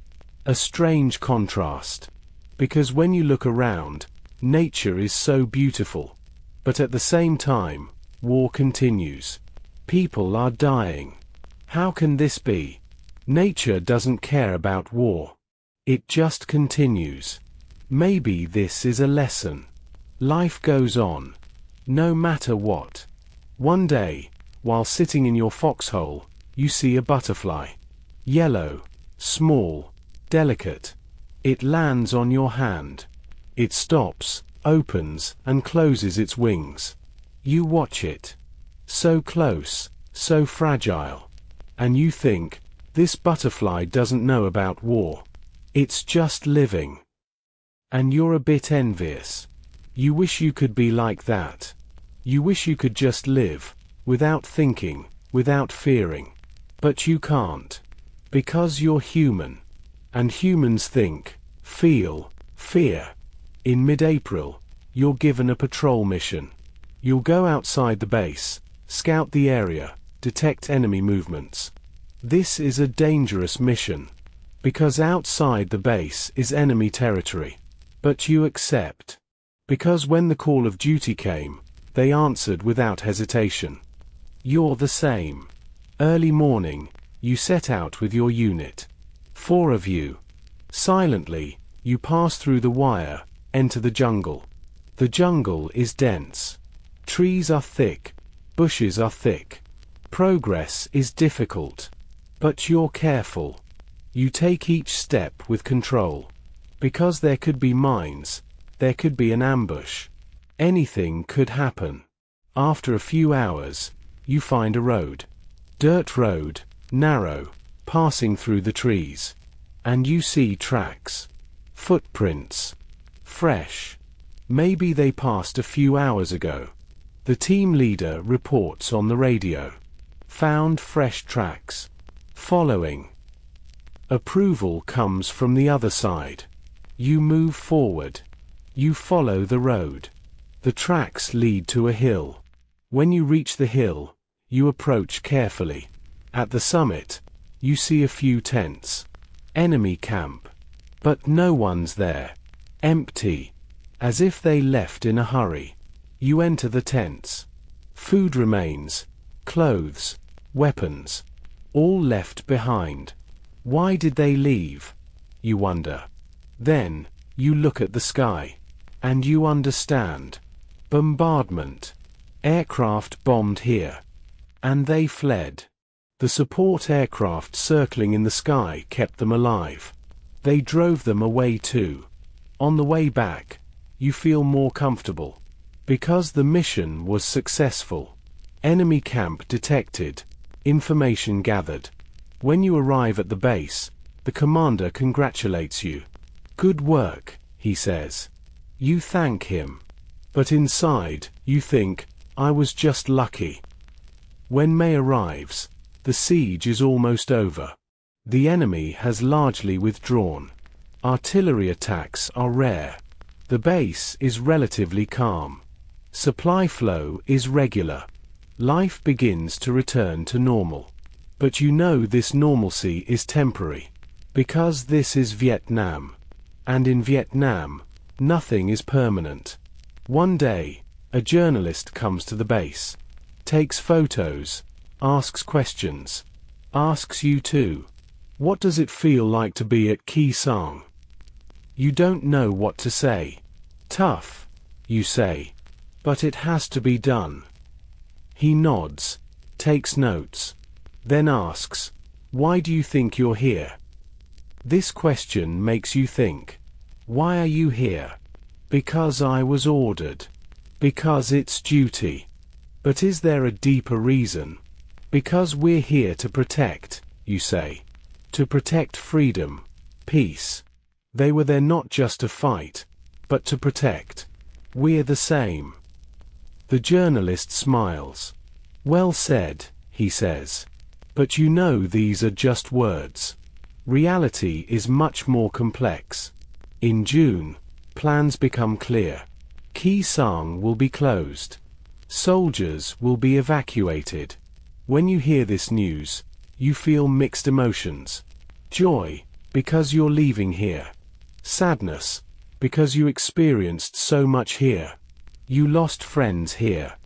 A strange contrast. Because when you look around, nature is so beautiful. But at the same time, war continues. People are dying. How can this be? Nature doesn't care about war. It just continues. Maybe this is a lesson. Life goes on. No matter what. One day, while sitting in your foxhole, you see a butterfly. Yellow, small, delicate. It lands on your hand. It stops, opens, and closes its wings. You watch it. So close, so fragile. And you think, this butterfly doesn't know about war. It's just living. And you're a bit envious. You wish you could be like that. You wish you could just live, without thinking, without fearing. But you can't. Because you're human. And humans think, feel, fear. In mid-April, you're given a patrol mission. You'll go outside the base, scout the area, detect enemy movements. This is a dangerous mission. Because outside the base is enemy territory. But you accept. Because when the call of duty came, they answered without hesitation. You're the same. Early morning, you set out with your unit. 4 of you. Silently, you pass through the wire, enter the jungle. The jungle is dense. Trees are thick. Bushes are thick. Progress is difficult. But you're careful. You take each step with control. Because there could be mines. There could be an ambush. Anything could happen. After a few hours, you find a road. Dirt road, narrow, passing through the trees. And you see tracks. Footprints. Fresh. Maybe they passed a few hours ago. The team leader reports on the radio. Found fresh tracks. Following. Approval comes from the other side. You move forward. You follow the road. The tracks lead to a hill. When you reach the hill, you approach carefully. At the summit, you see a few tents. Enemy camp. But no one's there. Empty. As if they left in a hurry. You enter the tents. Food remains. Clothes. Weapons. All left behind. Why did they leave? You wonder. Then, you look at the sky. And you understand. Bombardment. Aircraft bombed here. And they fled. The support aircraft circling in the sky kept them alive. They drove them away too. On the way back, you feel more comfortable. Because the mission was successful. Enemy camp detected. Information gathered. When you arrive at the base, the commander congratulates you. Good work, he says. You thank him. But inside, you think, I was just lucky. When May arrives, the siege is almost over. The enemy has largely withdrawn. Artillery attacks are rare. The base is relatively calm. Supply flow is regular. Life begins to return to normal. But you know this normalcy is temporary. Because this is Vietnam. And in Vietnam, nothing is permanent. One day, a journalist comes to the base. Takes photos. Asks questions. Asks you too. What does it feel like to be at Khe Sanh? You don't know what to say. Tough, you say. But it has to be done. He nods. Takes notes. Then asks, why do you think you're here? This question makes you think. Why are you here? Because I was ordered. Because it's duty. But is there a deeper reason? Because we're here to protect, you say. To protect freedom, peace. They were there not just to fight, but to protect. We're the same. The journalist smiles. Well said, he says. But you know these are just words. Reality is much more complex. In June, plans become clear. Khe Sanh will be closed. Soldiers will be evacuated. When you hear this news, you feel mixed emotions. Joy, because you're leaving here. Sadness, because you experienced so much here. You lost friends here.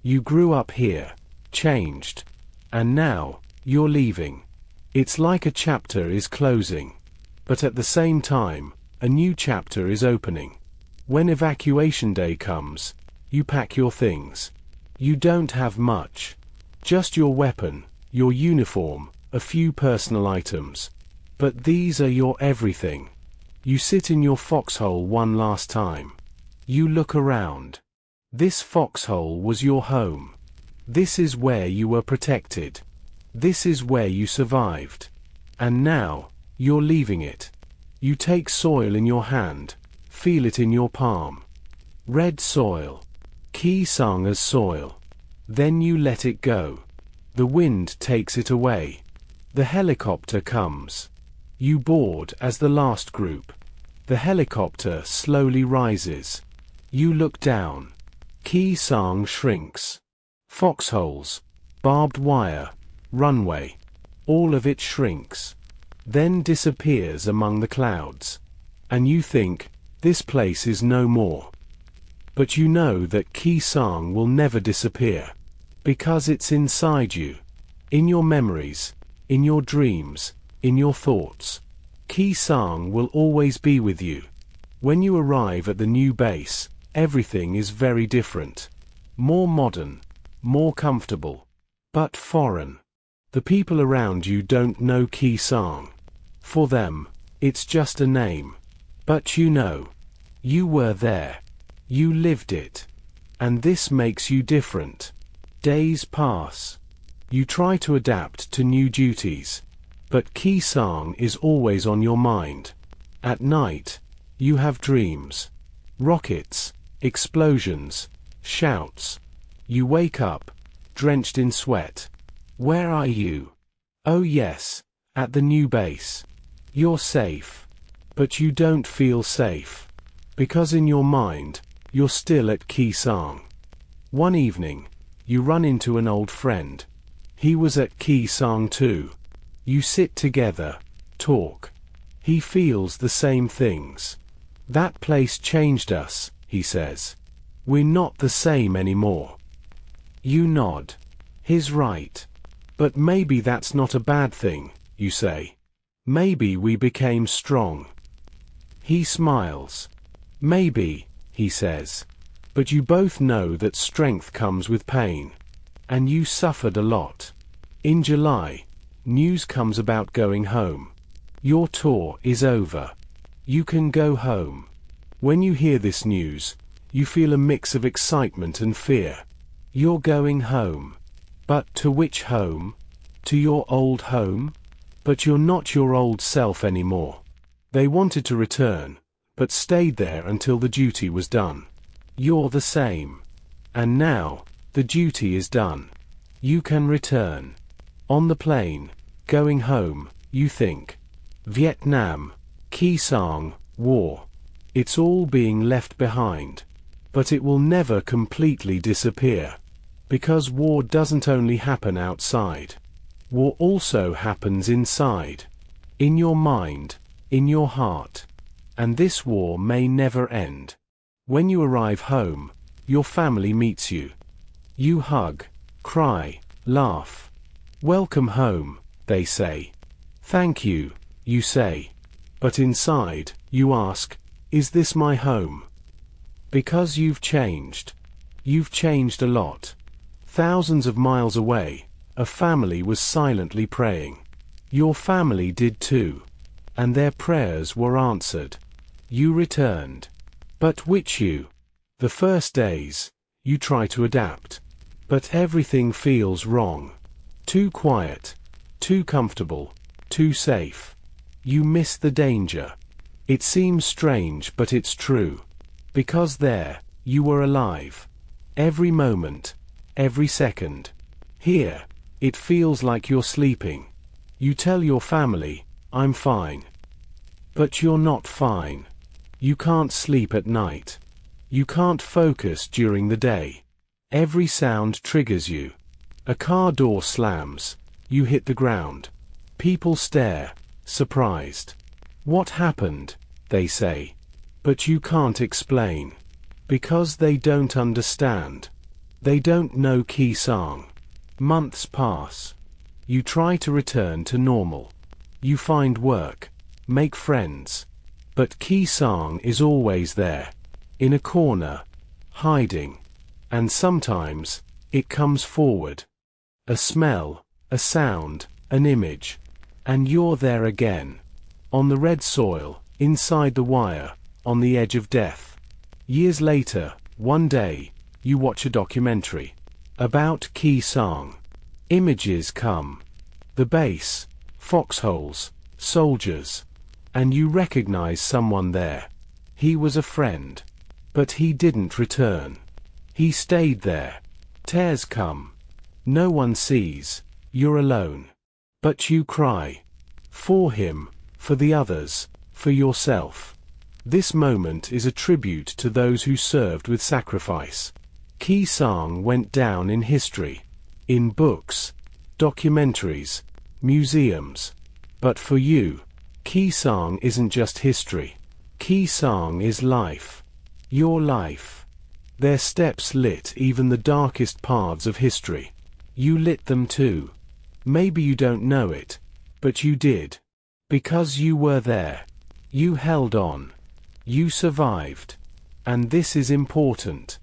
You grew up here, changed. And now, you're leaving. It's like a chapter is closing. But at the same time, a new chapter is opening. When evacuation day comes, you pack your things. You don't have much. Just your weapon, your uniform, a few personal items. But these are your everything. You sit in your foxhole one last time. You look around. This foxhole was your home. This is where you were protected. This is where you survived. And now, you're leaving it. You take soil in your hand, feel it in your palm. Red soil. Khe Sanh as soil. Then you let it go. The wind takes it away. The helicopter comes. You board as the last group. The helicopter slowly rises. You look down. Khe Sanh shrinks. Foxholes, barbed wire, runway, all of it shrinks. Then disappears among the clouds. And you think, this place is no more. But you know that Khe Sanh will never disappear. Because it's inside you. In your memories, in your dreams, in your thoughts. Khe Sanh will always be with you. When you arrive at the new base, everything is very different. More modern, more comfortable. But foreign. The people around you don't know Khe Sanh. For them, it's just a name. But you know. You were there. You lived it. And this makes you different. Days pass. You try to adapt to new duties. But Khe Sanh is always on your mind. At night, you have dreams. Rockets, explosions, shouts. You wake up, drenched in sweat. Where are you? Oh yes, at the new base. You're safe. But you don't feel safe. Because in your mind, you're still at Khe Sanh. One evening, you run into an old friend. He was at Khe Sanh too. You sit together, talk. He feels the same things. That place changed us, he says. We're not the same anymore. You nod. He's right. But maybe that's not a bad thing, you say. Maybe we became strong. He smiles. Maybe, he says. But you both know that strength comes with pain. And you suffered a lot. In July, news comes about going home. Your tour is over. You can go home. When you hear this news, you feel a mix of excitement and fear. You're going home. But to which home? To your old home? But you're not your old self anymore. They wanted to return, but stayed there until the duty was done. You're the same. And now, the duty is done. You can return. On the plane, going home, you think. Vietnam, Khe Sanh, war. It's all being left behind. But it will never completely disappear. Because war doesn't only happen outside. War also happens inside. In your mind, in your heart. And this war may never end. When you arrive home, your family meets you. You hug, cry, laugh. Welcome home, they say. Thank you, you say. But inside, you ask, is this my home? Because you've changed. You've changed a lot. Thousands of miles away, a family was silently praying. Your family did too. And their prayers were answered. You returned. But which you? The first days, you try to adapt. But everything feels wrong. Too quiet. Too comfortable. Too safe. You miss the danger. It seems strange, but it's true. Because there, you were alive. Every moment. Every second. Here, it feels like you're sleeping. You tell your family, I'm fine. But you're not fine. You can't sleep at night. You can't focus during the day. Every sound triggers you. A car door slams. You hit the ground. People stare, surprised. What happened? They say. But you can't explain. Because they don't understand. They don't know Khe Sanh. Months pass. You try to return to normal. You find work, make friends. But Khe Sanh is always there, in a corner, hiding. And sometimes, it comes forward. A smell, a sound, an image. And you're there again. On the red soil, inside the wire, on the edge of death. Years later, one day, you watch a documentary about Khe Sanh. Images come. The base, foxholes, soldiers. And you recognize someone there. He was a friend. But he didn't return. He stayed there. Tears come. No one sees. You're alone. But you cry. For him, for the others, for yourself. This moment is a tribute to those who served with sacrifice. Khe Sanh went down in history. In books, documentaries, museums. But for you, Khe Sanh isn't just history. Khe Sanh is life. Your life. Their steps lit even the darkest paths of history. You lit them too. Maybe you don't know it, but you did. Because you were there. You held on. You survived. And this is important.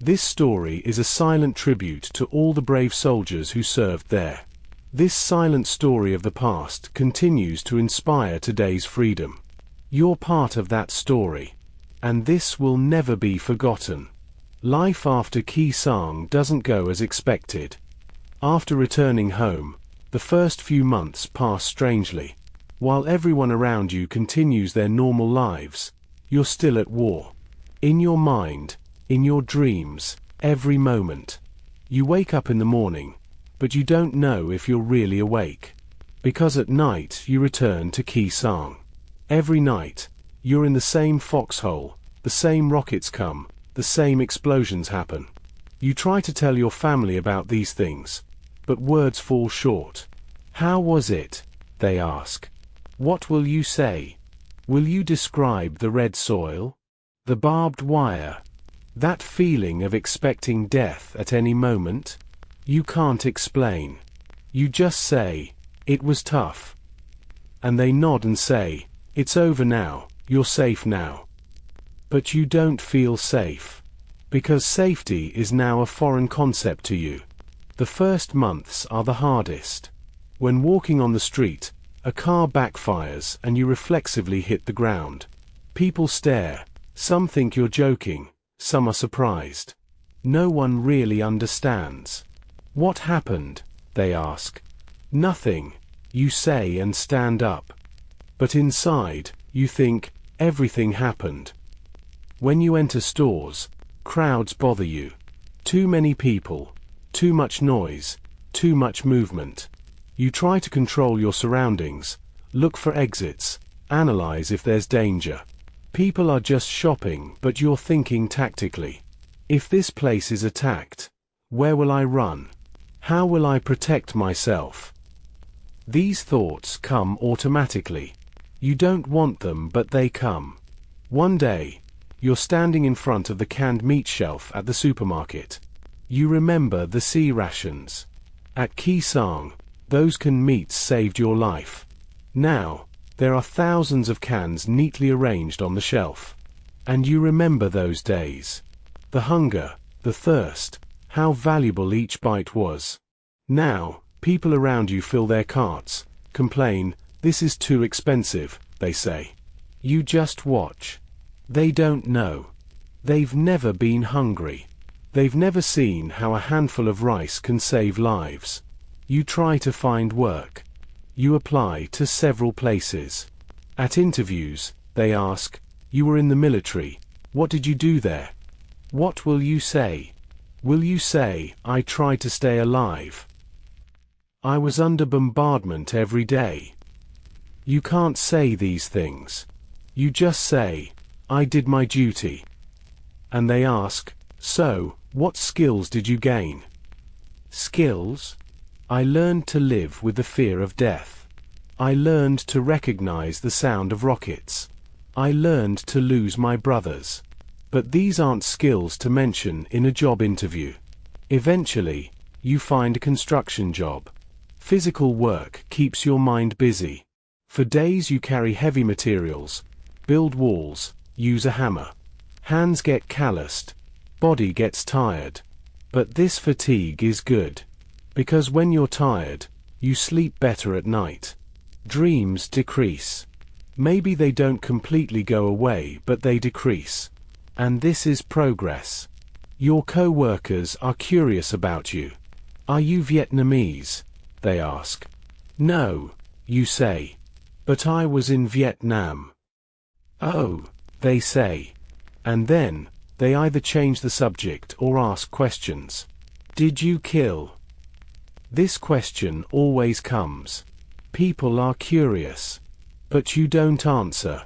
This story is a silent tribute to all the brave soldiers who served there. This silent story of the past continues to inspire today's freedom. You're part of that story. And this will never be forgotten. Life after Khe Sanh doesn't go as expected. After returning home, the first few months pass strangely. While everyone around you continues their normal lives, you're still at war. In your mind, in your dreams, every moment. You wake up in the morning, but you don't know if you're really awake. Because at night you return to Khe Sanh. Every night, you're in the same foxhole, the same rockets come, the same explosions happen. You try to tell your family about these things, but words fall short. How was it? They ask. What will you say? Will you describe the red soil? The barbed wire? That feeling of expecting death at any moment? You can't explain. You just say, it was tough. And they nod and say, it's over now, you're safe now. But you don't feel safe. Because safety is now a foreign concept to you. The first months are the hardest. When walking on the street, a car backfires and you reflexively hit the ground. People stare. Some think you're joking. Some are surprised. No one really understands. What happened? They ask. Nothing, you say and stand up. But inside, you think, everything happened. When you enter stores, crowds bother you. Too many people, too much noise, too much movement. You try to control your surroundings, look for exits, analyze if there's danger. People are just shopping, but you're thinking tactically. If this place is attacked, where will I run? How will I protect myself? These thoughts come automatically. You don't want them, but they come. One day, you're standing in front of the canned meat shelf at the supermarket. You remember the sea rations. At Khe Sanh, those canned meats saved your life. Now, there are thousands of cans neatly arranged on the shelf. And you remember those days. The hunger, the thirst, how valuable each bite was. Now, people around you fill their carts, complain, this is too expensive, they say. You just watch. They don't know. They've never been hungry. They've never seen how a handful of rice can save lives. You try to find work. You apply to several places. At interviews, they ask, you were in the military, what did you do there? What will you say? Will you say, I tried to stay alive? I was under bombardment every day. You can't say these things. You just say, I did my duty. And they ask, so, what skills did you gain? Skills? I learned to live with the fear of death. I learned to recognize the sound of rockets. I learned to lose my brothers. But these aren't skills to mention in a job interview. Eventually, you find a construction job. Physical work keeps your mind busy. For days you carry heavy materials, build walls, use a hammer. Hands get calloused, body gets tired. But this fatigue is good. Because when you're tired, you sleep better at night. Dreams decrease. Maybe they don't completely go away, but they decrease. And this is progress. Your co-workers are curious about you. Are you Vietnamese? They ask. No, you say. But I was in Vietnam. Oh, they say. And then, they either change the subject or ask questions. Did you kill? This question always comes. People are curious. But you don't answer.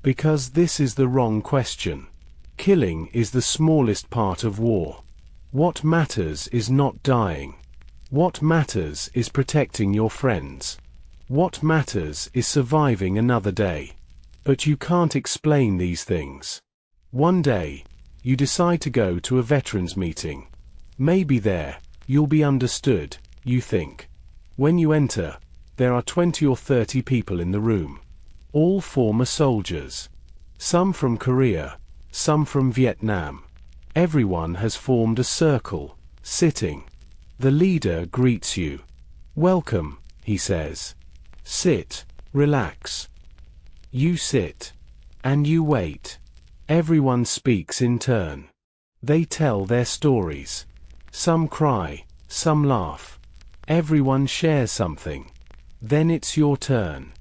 Because this is the wrong question. Killing is the smallest part of war. What matters is not dying. What matters is protecting your friends. What matters is surviving another day. But you can't explain these things. One day, you decide to go to a veterans meeting. Maybe there, you'll be understood, you think. When you enter, there are 20 or 30 people in the room. All former soldiers. Some from Korea, some from Vietnam. Everyone has formed a circle, sitting. The leader greets you. Welcome, he says. Sit, relax. You sit. And you wait. Everyone speaks in turn. They tell their stories. Some cry, some laugh. Everyone shares something. Then it's your turn.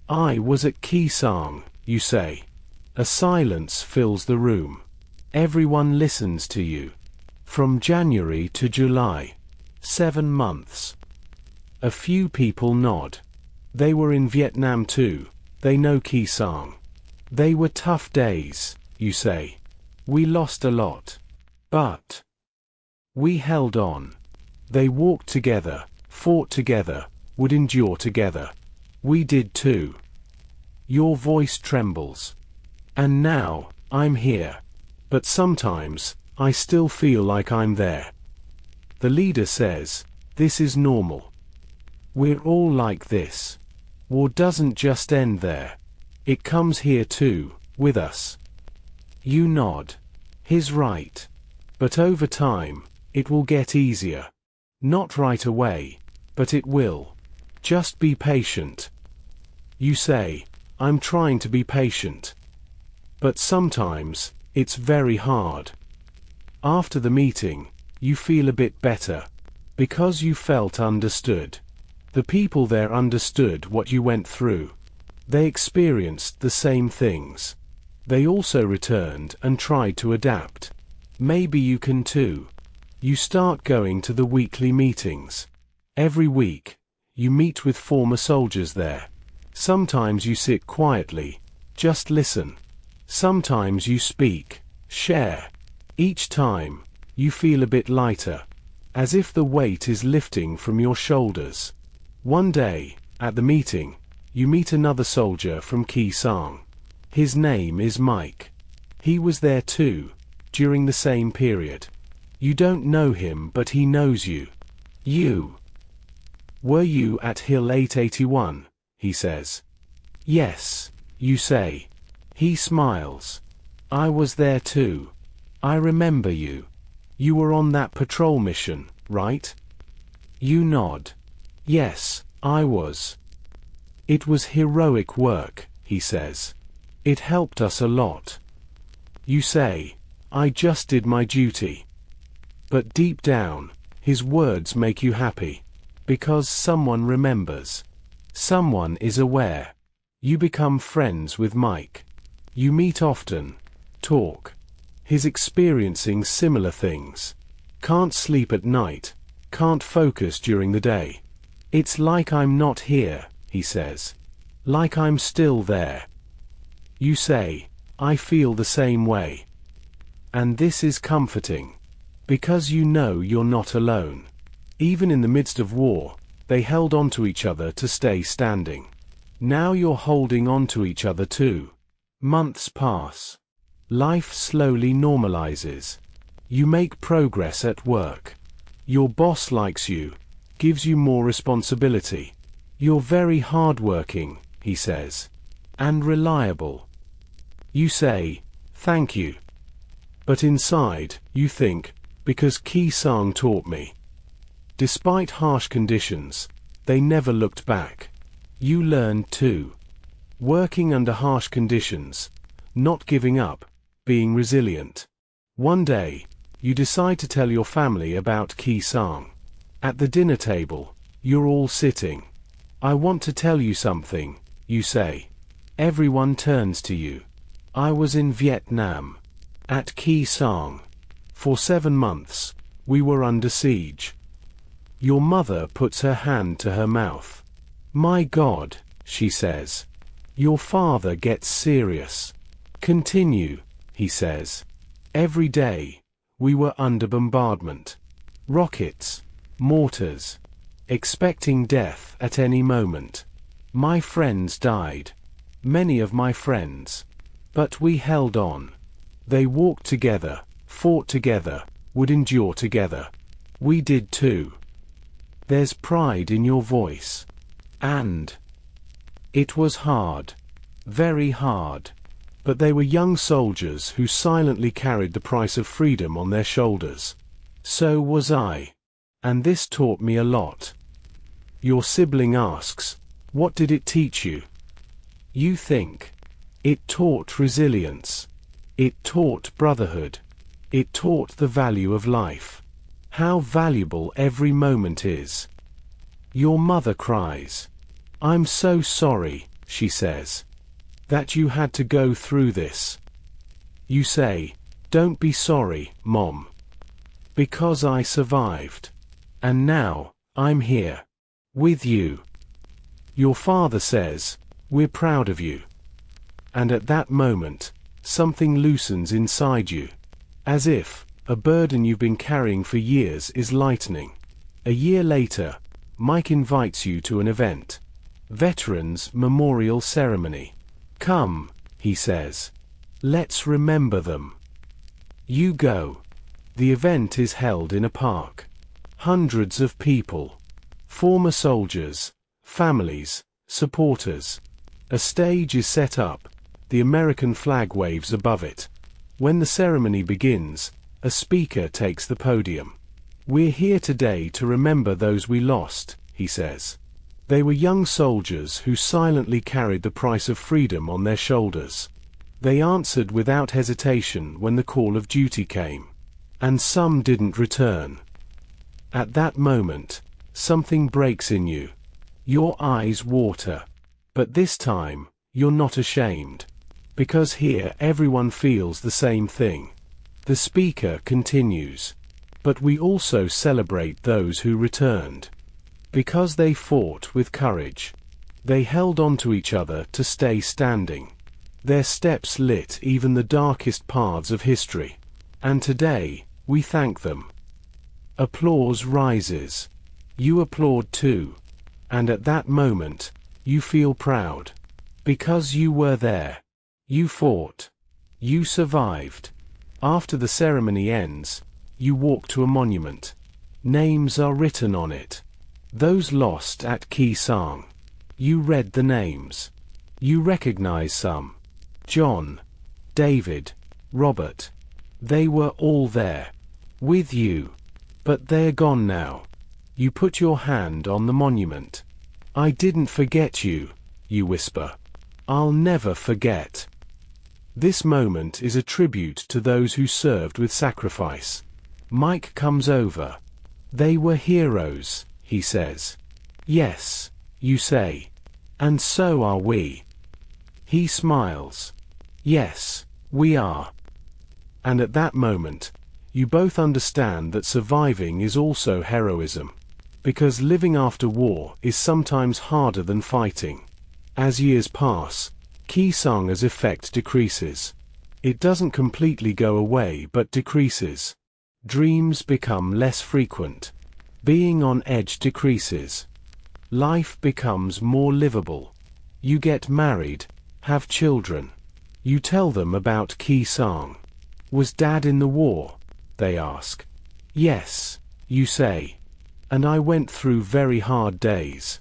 I was at Khe Sanh, you say. A silence fills the room. Everyone listens to you. From January to July. 7 months. A few people nod. They were in Vietnam too. They know Khe Sanh. They were tough days, you say. We lost a lot. But we held on. They walked together, fought together, would endure together. We did too. Your voice trembles. And now, I'm here. But sometimes, I still feel like I'm there. The leader says, this is normal. We're all like this. War doesn't just end there. It comes here too, with us. You nod. He's right. But over time, it will get easier. Not right away, but it will. Just be patient. You say, I'm trying to be patient. But sometimes, it's very hard. After the meeting, you feel a bit better. Because you felt understood. The people there understood what you went through. They experienced the same things. They also returned and tried to adapt. Maybe you can too. You start going to the weekly meetings. Every week, you meet with former soldiers there. Sometimes you sit quietly, just listen. Sometimes you speak, share. Each time, you feel a bit lighter, as if the weight is lifting from your shoulders. One day, at the meeting, you meet another soldier from Khe Sanh. His name is Mike. He was there too, during the same period. You don't know him, but he knows you. Were you at Hill 881? He says. Yes, you say. He smiles. I was there too. I remember you. You were on that patrol mission, right? You nod. Yes, I was. It was heroic work, he says. It helped us a lot. You say, I just did my duty. But deep down, his words make you happy. Because someone remembers. Someone is aware. You become friends with Mike. You meet often. Talk. He's experiencing similar things. Can't sleep at night. Can't focus during the day. It's like I'm not here, he says. Like I'm still there. You say, I feel the same way. And this is comforting. Because you know you're not alone. Even in the midst of war, they held on to each other to stay standing. Now you're holding on to each other too. Months pass. Life slowly normalizes. You make progress at work. Your boss likes you, gives you more responsibility. You're very hardworking, he says, and reliable. You say, thank you. But inside, you think, because Khe Sanh taught me. Despite harsh conditions, they never looked back. You learned too. Working under harsh conditions, not giving up, being resilient. One day, you decide to tell your family about Khe Sanh. At the dinner table, you're all sitting. I want to tell you something, you say. Everyone turns to you. I was in Vietnam. At Khe Sanh. For 7 months, we were under siege. Your mother puts her hand to her mouth. My God, she says. Your father gets serious. Continue, he says. Every day, we were under bombardment. Rockets, mortars, expecting death at any moment. My friends died. Many of my friends. But we held on. They walked together, fought together, would endure together. We did too. There's pride in your voice. And it was hard. Very hard. But they were young soldiers who silently carried the price of freedom on their shoulders. So was I. And this taught me a lot. Your sibling asks, what did it teach you? You think. It taught resilience. It taught brotherhood. It taught the value of life. How valuable every moment is. Your mother cries. I'm so sorry, she says, that you had to go through this. You say, don't be sorry, Mom. Because I survived. And now, I'm here. With you. Your father says, we're proud of you. And at that moment, something loosens inside you. As if a burden you've been carrying for years is lightening. A year later, Mike invites you to an event. Veterans Memorial Ceremony. Come, he says. Let's remember them. You go. The event is held in a park. Hundreds of people. Former soldiers, families, supporters. A stage is set up. The American flag waves above it. When the ceremony begins, a speaker takes the podium. We're here today to remember those we lost, he says. They were young soldiers who silently carried the price of freedom on their shoulders. They answered without hesitation when the call of duty came. And some didn't return. At that moment, something breaks in you. Your eyes water. But this time, you're not ashamed. Because here everyone feels the same thing. The speaker continues. But we also celebrate those who returned. Because they fought with courage. They held on to each other to stay standing. Their steps lit even the darkest paths of history. And today, we thank them. Applause rises. You applaud too. And at that moment, you feel proud. Because you were there. You fought. You survived. After the ceremony ends, you walk to a monument. Names are written on it. Those lost at Khe Sanh. You read the names. You recognize some. John, David, Robert. They were all there. With you. But they're gone now. You put your hand on the monument. I didn't forget you, you whisper. I'll never forget. This moment is a tribute to those who served with sacrifice. Mike comes over. They were heroes, he says. Yes, you say. And so are we. He smiles. Yes, we are. And at that moment, you both understand that surviving is also heroism. Because living after war is sometimes harder than fighting. As years pass, Khe Sang's effect decreases. It doesn't completely go away but decreases. Dreams become less frequent. Being on edge decreases. Life becomes more livable. You get married, have children. You tell them about Khe Sanh. Was Dad in the war? They ask. Yes, you say. And I went through very hard days.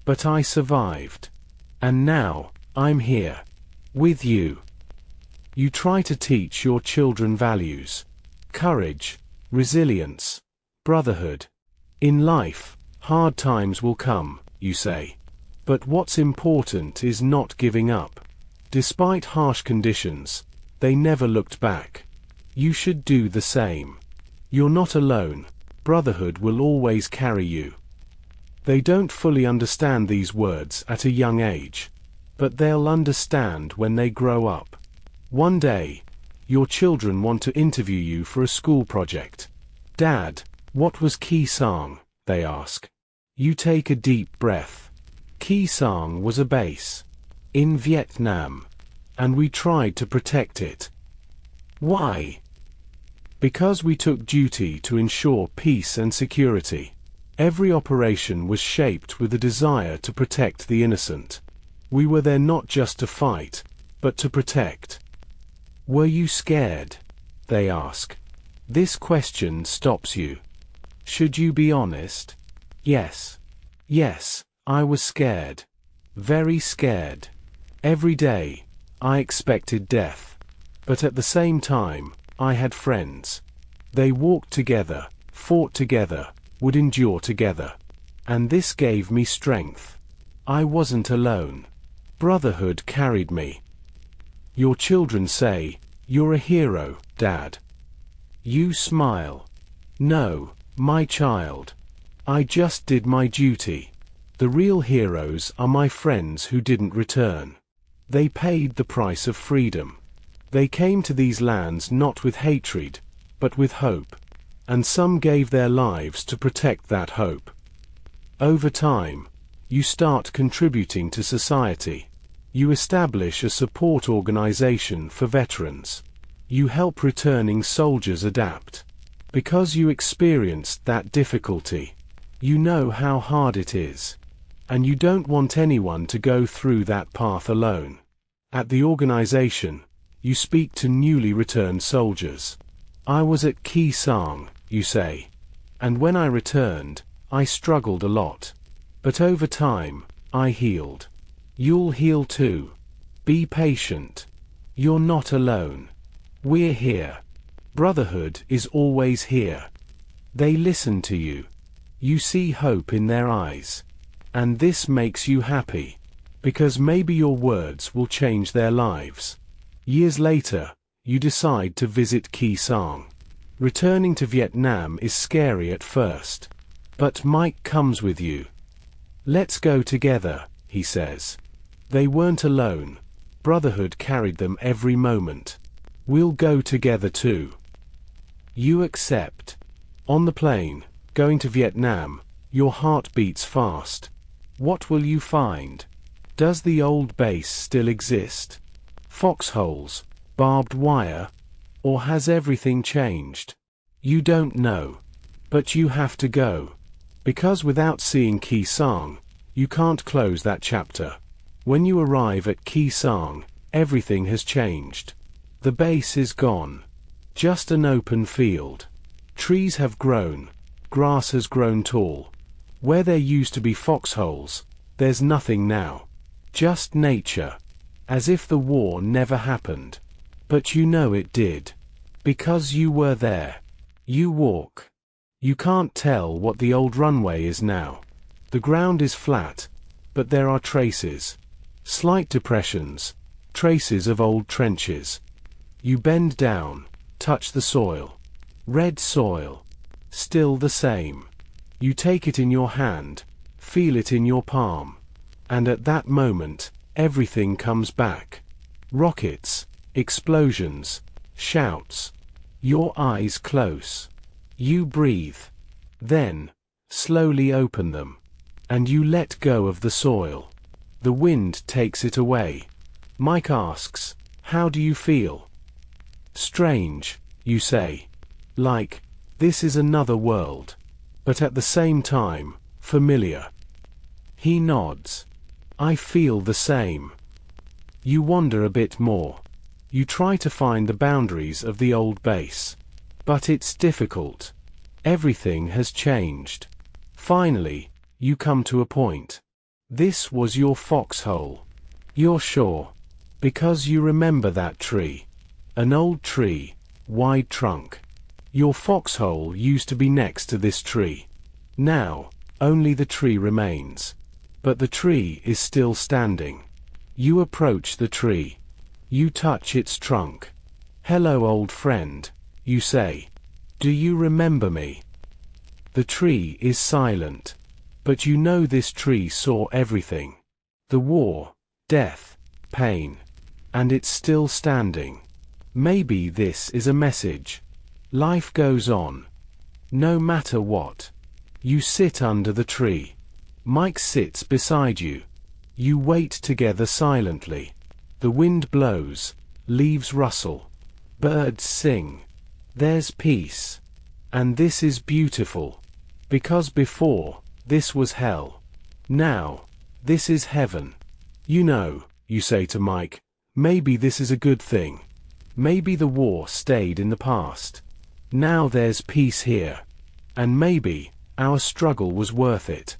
But I survived. And now, I'm here. With you. You try to teach your children values. Courage, resilience, brotherhood. In life, hard times will come, you say. But what's important is not giving up. Despite harsh conditions, they never looked back. You should do the same. You're not alone. Brotherhood will always carry you. They don't fully understand these words at a young age, but they'll understand when they grow up. One day, your children want to interview you for a school project. Dad, what was Khe Sanh? They ask. You take a deep breath. Khe Sanh was a base in Vietnam, and we tried to protect it. Why? Because we took duty to ensure peace and security. Every operation was shaped with a desire to protect the innocent. We were there not just to fight, but to protect. Were you scared? They ask. This question stops you. Should you be honest? Yes. Yes, I was scared. Very scared. Every day, I expected death. But at the same time, I had friends. They walked together, fought together, would endure together. And this gave me strength. I wasn't alone. Brotherhood carried me. Your children say, "You're a hero, Dad." You smile. No, my child. I just did my duty. The real heroes are my friends who didn't return. They paid the price of freedom. They came to these lands not with hatred, but with hope. And some gave their lives to protect that hope. Over time, you start contributing to society. You establish a support organization for veterans. You help returning soldiers adapt. Because you experienced that difficulty, you know how hard it is. And you don't want anyone to go through that path alone. At the organization, you speak to newly returned soldiers. I was at Khe Sanh, you say. And when I returned, I struggled a lot. But over time, I healed. You'll heal too. Be patient. You're not alone. We're here. Brotherhood is always here. They listen to you. You see hope in their eyes. And this makes you happy. Because maybe your words will change their lives. Years later, you decide to visit Khe Sanh. Returning to Vietnam is scary at first. But Mike comes with you. Let's go together, he says. They weren't alone. Brotherhood carried them every moment. We'll go together too. You accept. On the plane, going to Vietnam, your heart beats fast. What will you find? Does the old base still exist? Foxholes, barbed wire? Or has everything changed? You don't know. But you have to go. Because without seeing Khe Sanh, you can't close that chapter. When you arrive at Khe Sanh, everything has changed. The base is gone. Just an open field. Trees have grown. Grass has grown tall. Where there used to be foxholes, there's nothing now. Just nature. As if the war never happened. But you know it did. Because you were there. You walk. You can't tell what the old runway is now. The ground is flat, but there are traces. Slight depressions. Traces of old trenches. You bend down, touch the soil. Red soil. Still the same. You take it in your hand, feel it in your palm. And at that moment, everything comes back. Rockets, explosions, shouts. Your eyes close. You breathe. Then, slowly open them. And you let go of the soil. The wind takes it away. Mike asks, "How do you feel?" "Strange," you say. "Like, this is another world." but at the same time, familiar. He nods. I feel the same. You wander a bit more. You try to find the boundaries of the old base. But it's difficult. Everything has changed. Finally, you come to a point. This was your foxhole. You're sure. Because you remember that tree. An old tree, wide trunk. Your foxhole used to be next to this tree. Now, only the tree remains. But the tree is still standing. You approach the tree. You touch its trunk. Hello, old friend, you say. Do you remember me? The tree is silent. But you know this tree saw everything. The war, death, pain. And it's still standing. Maybe this is a message. Life goes on. No matter what. You sit under the tree. Mike sits beside you. You wait together silently. The wind blows. Leaves rustle. Birds sing. There's peace. And this is beautiful. Because before, this was hell. Now, this is heaven. You know, you say to Mike, maybe this is a good thing. Maybe the war stayed in the past. Now there's peace here. And maybe, our struggle was worth it.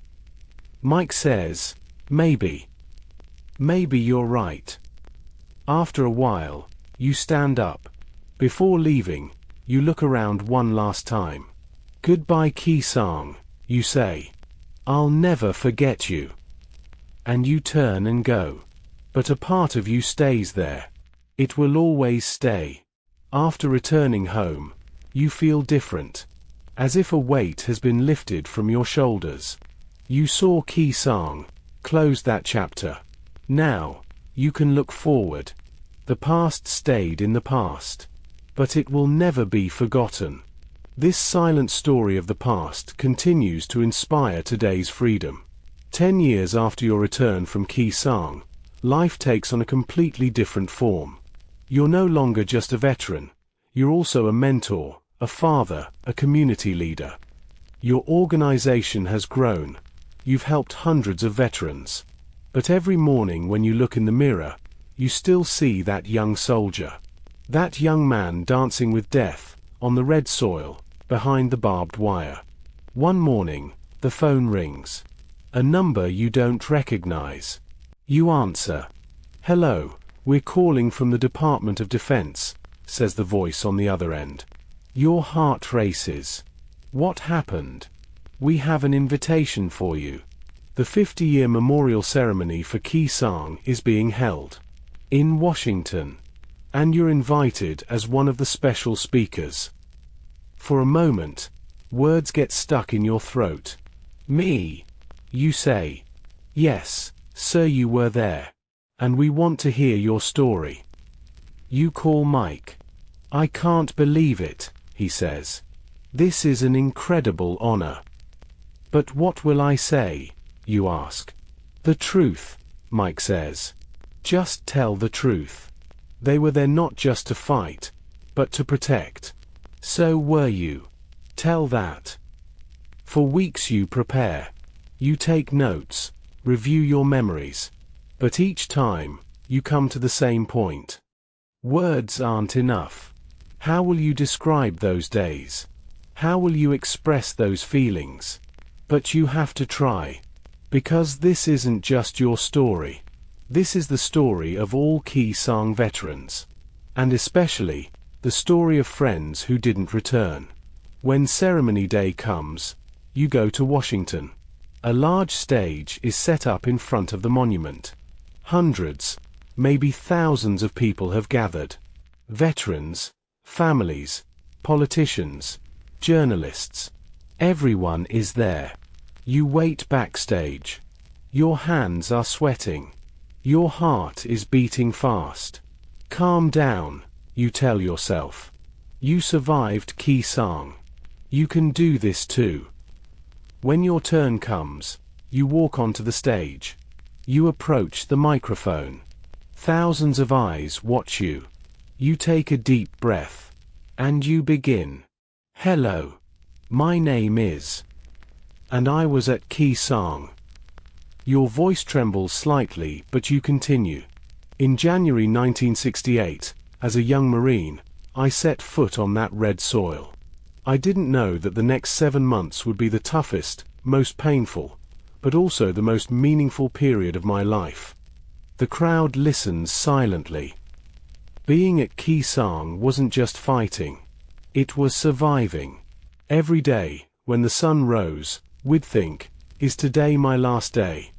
Mike says, maybe. Maybe you're right. After a while, you stand up. Before leaving, you look around one last time. Goodbye, Khe Sanh, you say. I'll never forget you. And you turn and go. But a part of you stays there. It will always stay. After returning home, you feel different. As if a weight has been lifted from your shoulders. You saw Khe Sanh, close that chapter. Now, you can look forward. The past stayed in the past. But it will never be forgotten. This silent story of the past continues to inspire today's freedom. 10 years after your return from Khe Sanh, life takes on a completely different form. You're no longer just a veteran. You're also a mentor, a father, a community leader. Your organization has grown. You've helped hundreds of veterans. But every morning when you look in the mirror, you still see that young soldier. That young man dancing with death, on the red soil, behind the barbed wire. One morning, the phone rings. A number you don't recognize. You answer. Hello, we're calling from the Department of Defense, says the voice on the other end. Your heart races. What happened? We have an invitation for you. The 50-year memorial ceremony for Khe Sanh is being held in Washington, and you're invited as one of the special speakers. For a moment, words get stuck in your throat. Me? You say. Yes, sir, you were there. And we want to hear your story. You call Mike. I can't believe it, he says. This is an incredible honor. But what will I say? You ask. The truth, Mike says. Just tell the truth. They were there not just to fight, but to protect. So were you. Tell that. For weeks you prepare. You take notes, review your memories. But each time, you come to the same point. Words aren't enough. How will you describe those days? How will you express those feelings? But you have to try. Because this isn't just your story. This is the story of all Khe Sanh veterans. And especially, the story of friends who didn't return. When ceremony day comes, you go to Washington. A large stage is set up in front of the monument. Hundreds, maybe thousands of people have gathered. Veterans, families, politicians, journalists. Everyone is there. You wait backstage. Your hands are sweating. Your heart is beating fast. Calm down, you tell yourself. You survived Khe Sanh. You can do this too. When your turn comes, you walk onto the stage. You approach the microphone. Thousands of eyes watch you. You take a deep breath. And you begin. Hello. My name is. And I was at Khe Sanh. Your voice trembles slightly, but you continue. In January 1968, as a young Marine, I set foot on that red soil. I didn't know that the next 7 months would be the toughest, most painful, but also the most meaningful period of my life. The crowd listens silently. Being at Khe Sanh wasn't just fighting. It was surviving. Every day, when the sun rose, we'd think, is today my last day?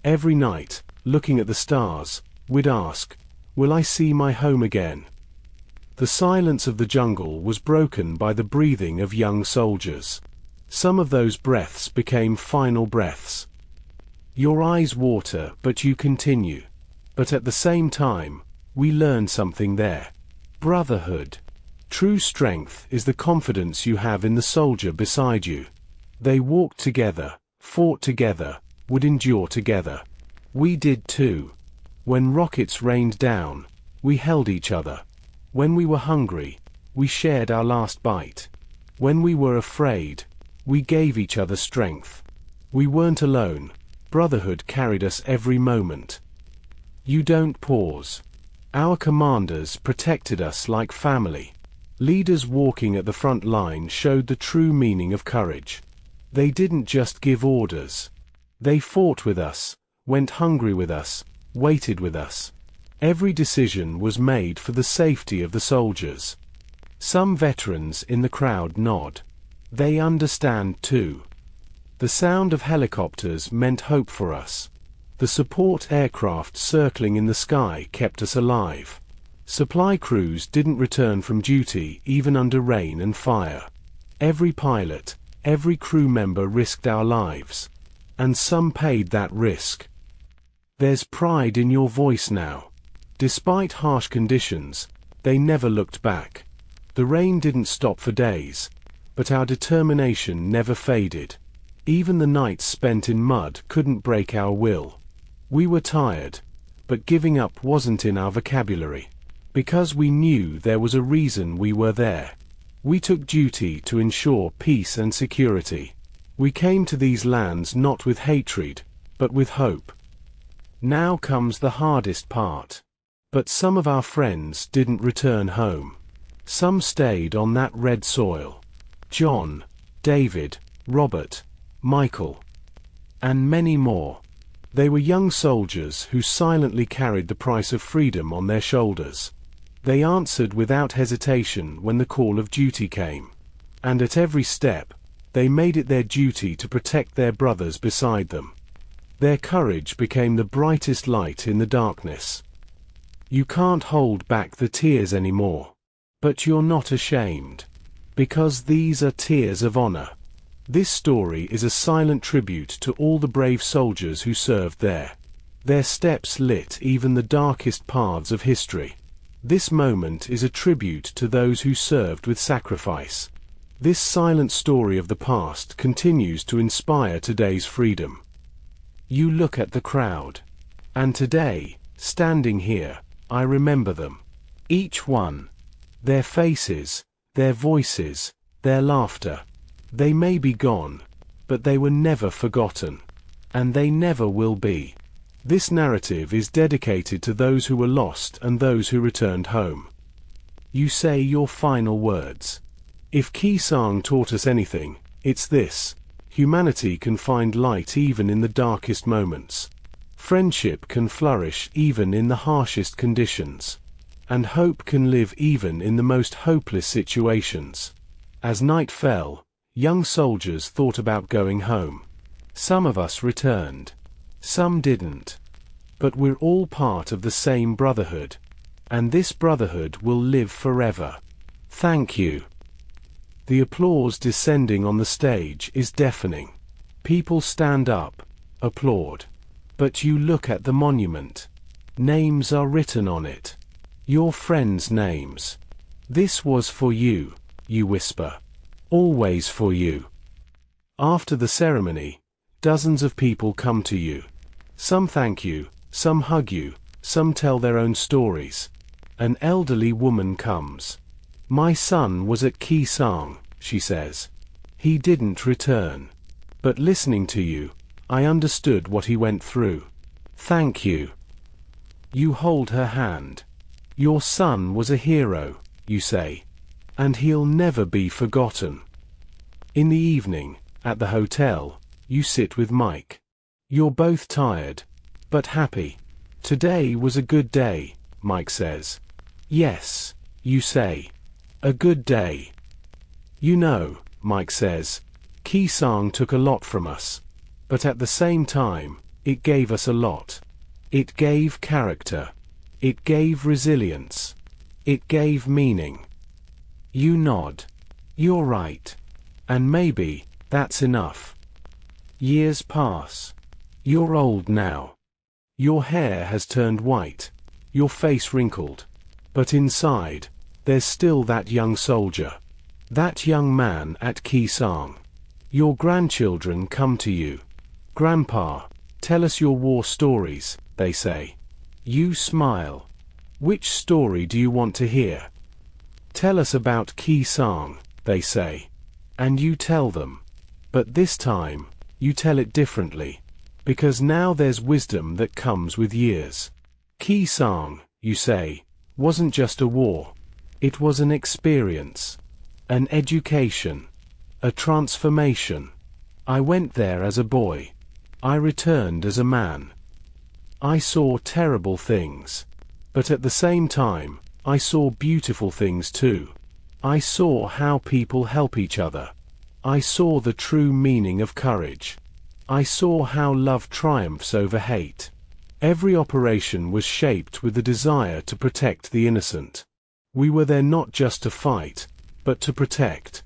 Every night, looking at the stars, we'd ask, will I see my home again? The silence of the jungle was broken by the breathing of young soldiers. Some of those breaths became final breaths. Your eyes water, but you continue. But at the same time, we learn something there. Brotherhood. True strength is the confidence you have in the soldier beside you. They walked together, fought together, would endure together. We did too. When rockets rained down, we held each other. When we were hungry, we shared our last bite. When we were afraid, we gave each other strength. We weren't alone. Brotherhood carried us every moment. You don't pause. Our commanders protected us like family. Leaders walking at the front line showed the true meaning of courage. They didn't just give orders. They fought with us, went hungry with us, waited with us. Every decision was made for the safety of the soldiers. Some veterans in the crowd nod. They understand too. The sound of helicopters meant hope for us. The support aircraft circling in the sky kept us alive. Supply crews didn't return from duty even under rain and fire. Every pilot, every crew member risked our lives. And some paid that risk. There's pride in your voice now. Despite harsh conditions, they never looked back. The rain didn't stop for days, but our determination never faded. Even the nights spent in mud couldn't break our will. We were tired, but giving up wasn't in our vocabulary. Because we knew there was a reason we were there. We took duty to ensure peace and security. We came to these lands not with hatred, but with hope. Now comes the hardest part. But some of our friends didn't return home. Some stayed on that red soil. John, David, Robert, Michael, and many more. They were young soldiers who silently carried the price of freedom on their shoulders. They answered without hesitation when the call of duty came. And at every step, they made it their duty to protect their brothers beside them. Their courage became the brightest light in the darkness. You can't hold back the tears anymore. But you're not ashamed. Because these are tears of honor. This story is a silent tribute to all the brave soldiers who served there. Their steps lit even the darkest paths of history. This moment is a tribute to those who served with sacrifice. This silent story of the past continues to inspire today's freedom. You look at the crowd. And today, standing here, I remember them. Each one. Their faces, their voices, their laughter. They may be gone, but they were never forgotten. And they never will be. This narrative is dedicated to those who were lost and those who returned home. You say your final words. If Khe Sanh taught us anything, it's this. Humanity can find light even in the darkest moments. Friendship can flourish even in the harshest conditions. And hope can live even in the most hopeless situations. As night fell, young soldiers thought about going home. Some of us returned. Some didn't. But we're all part of the same brotherhood. And this brotherhood will live forever. Thank you. The applause descending on the stage is deafening. People stand up, applaud. But you look at the monument. Names are written on it. Your friends' names. This was for you, you whisper. Always for you. After the ceremony, dozens of people come to you. Some thank you, some hug you, some tell their own stories. An elderly woman comes. My son was at Khe Sanh, she says. He didn't return. But listening to you, I understood what he went through. Thank you. You hold her hand. Your son was a hero, you say. And he'll never be forgotten. In the evening, at the hotel, you sit with Mike. You're both tired, but happy. Today was a good day, Mike says. Yes, you say. A good day. You know, Mike says, Khe Sanh took a lot from us. But at the same time, it gave us a lot. It gave character. It gave resilience. It gave meaning. You nod. You're right. And maybe, that's enough. Years pass. You're old now. Your hair has turned white. Your face wrinkled. But inside, there's still that young soldier. That young man at Khe Sanh. Your grandchildren come to you. Grandpa, tell us your war stories, they say. You smile. Which story do you want to hear? Tell us about Khe Sanh, they say. And you tell them. But this time, you tell it differently. Because now there's wisdom that comes with years. Khe Sanh, you say, wasn't just a war. It was an experience. An education. A transformation. I went there as a boy. I returned as a man. I saw terrible things. But at the same time, I saw beautiful things too. I saw how people help each other. I saw the true meaning of courage. I saw how love triumphs over hate. Every operation was shaped with the desire to protect the innocent. We were there not just to fight, but to protect.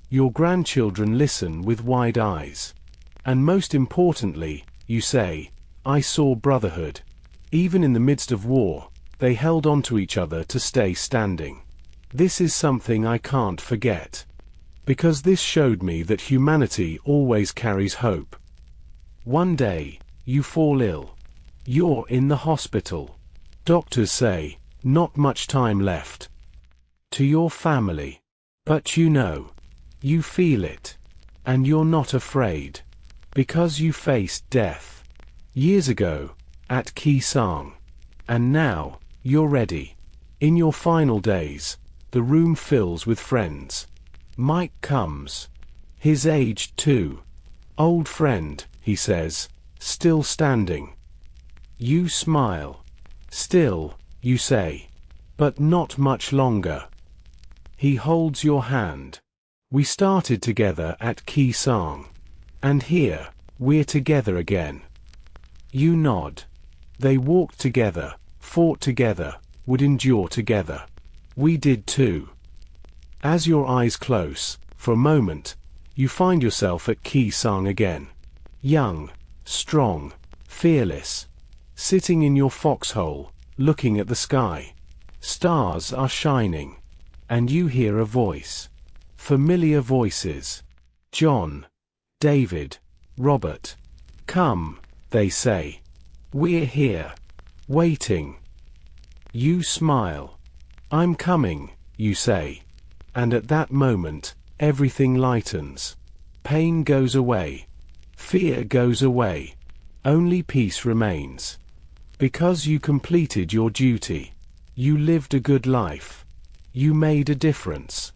Your grandchildren listen with wide eyes. And most importantly, you say, I saw brotherhood. Even in the midst of war, they held on to each other to stay standing. This is something I can't forget. Because this showed me that humanity always carries hope. One day, you fall ill. You're in the hospital. Doctors say, not much time left. To your family. But you know. You feel it. And you're not afraid. Because you faced death. Years ago, at Khe Sanh. And now, you're ready. In your final days, the room fills with friends. Mike comes. His aged too. Old friend, he says, still standing. You smile. Still, you say. But not much longer. He holds your hand. We started together at Khe Sanh. And here, we're together again. You nod. They walked together, fought together, would endure together. We did too. As your eyes close, for a moment, you find yourself at Khe Sanh again. Young, strong, fearless. Sitting in your foxhole, looking at the sky. Stars are shining. And you hear a voice. Familiar voices. John. David. Robert. Come, they say. We're here. Waiting. You smile. I'm coming, you say. And at that moment, everything lightens. Pain goes away. Fear goes away. Only peace remains. Because you completed your duty. You lived a good life. You made a difference.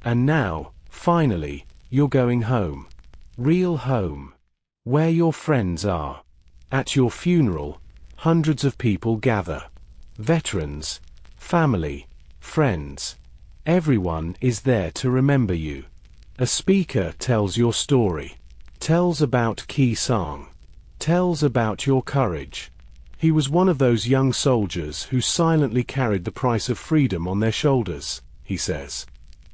And now, finally, you're going home. Real home. Where your friends are. At your funeral, hundreds of people gather. Veterans, family, friends. Everyone is there to remember you. A speaker tells your story. Tells about Khe Sanh. Tells about your courage. He was one of those young soldiers who silently carried the price of freedom on their shoulders, he says.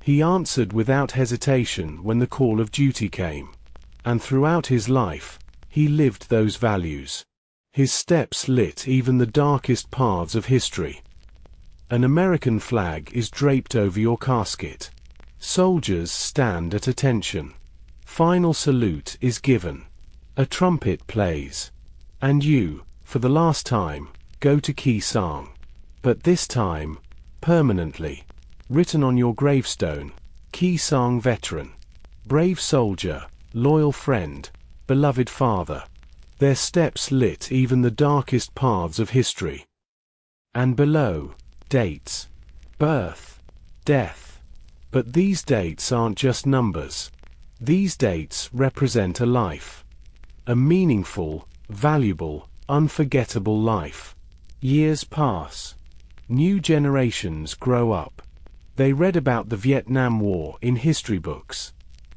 He answered without hesitation when the call of duty came. And throughout his life, he lived those values. His steps lit even the darkest paths of history. An American flag is draped over your casket. Soldiers stand at attention. Final salute is given. A trumpet plays. And you, for the last time, go to Khe Sanh. But this time, permanently. Written on your gravestone, Khe Sanh veteran. Brave soldier, loyal friend, beloved father. Their steps lit even the darkest paths of history. And below, dates. Birth, death. But these dates aren't just numbers. These dates represent a life. A meaningful, valuable, unforgettable life. Years pass. New generations grow up. They read about the Vietnam War in history books.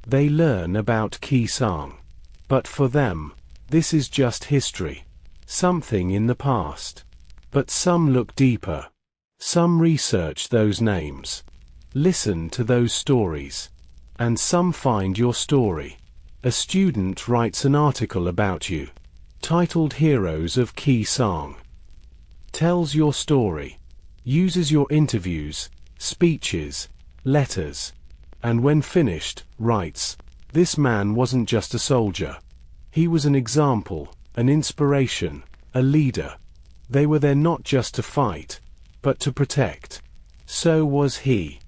They learn about Khe Sanh. But for them, this is just history. Something in the past. But some look deeper. Some research those names. Listen to those stories. And some find your story. A student writes an article about you, titled Heroes of Khe Sanh. Tells your story. Uses your interviews, speeches, letters. And when finished, writes, "This man wasn't just a soldier. He was an example, an inspiration, a leader. They were there not just to fight, but to protect. So was he.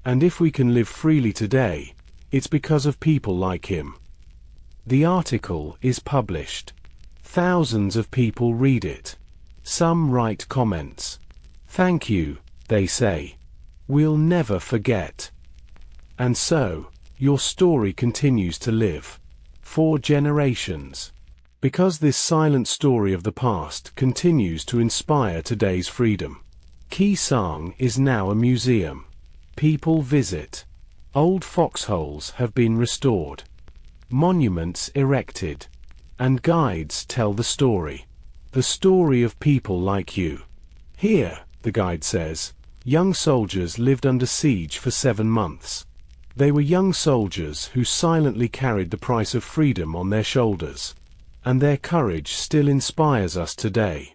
And if we can live freely today, it's because of people like him." The article is published. Thousands of people read it. Some write comments. "Thank you," they say. "We'll never forget." And so, your story continues to live. For generations. Because this silent story of the past continues to inspire today's freedom. Khe Sanh is now a museum. People visit. Old foxholes have been restored. Monuments erected. And guides tell the story. The story of people like you. Here, the guide says, young soldiers lived under siege for 7 months. They were young soldiers who silently carried the price of freedom on their shoulders. And their courage still inspires us today.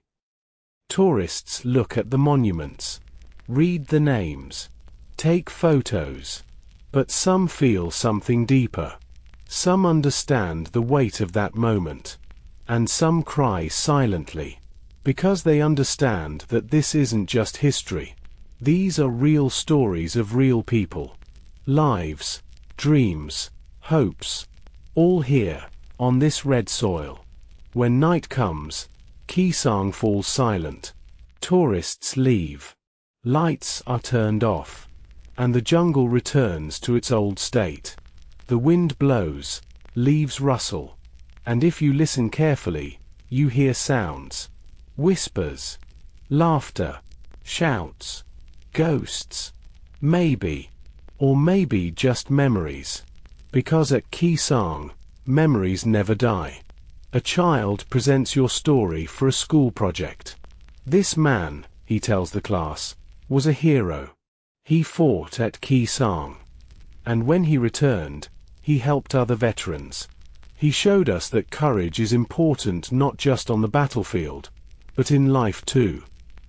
Tourists look at the monuments. Read the names. Take photos. But some feel something deeper. Some understand the weight of that moment. And some cry silently. Because they understand that this isn't just history. These are real stories of real people. Lives, dreams, hopes. All here, on this red soil. When night comes, Khe Sanh falls silent. Tourists leave. Lights are turned off. And the jungle returns to its old state. The wind blows, leaves rustle. And if you listen carefully, you hear sounds. Whispers. Laughter. Shouts. Ghosts. Maybe. Or maybe just memories. Because at Khe Sanh, memories never die. A child presents your story for a school project. This man, he tells the class, was a hero. He fought at Khe Sanh. And when he returned, he helped other veterans. He showed us that courage is important not just on the battlefield, but in life too.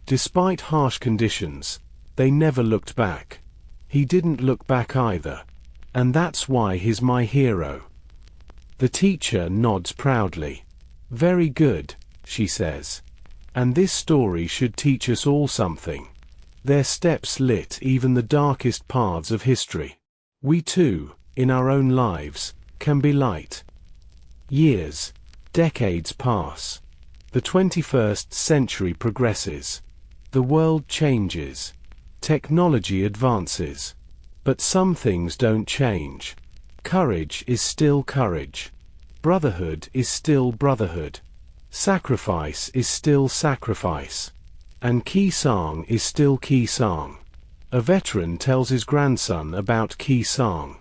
Despite harsh conditions, they never looked back. He didn't look back either. And that's why he's my hero. The teacher nods proudly. "Very good," she says. "And this story should teach us all something." Their steps lit even the darkest paths of history. We too, in our own lives, can be light. Years, decades pass. The 21st century progresses. The world changes. Technology advances. But some things don't change. Courage is still courage. Brotherhood is still brotherhood. Sacrifice is still sacrifice. And Khe Sanh is still Khe Sanh. A veteran tells his grandson about Khe Sanh.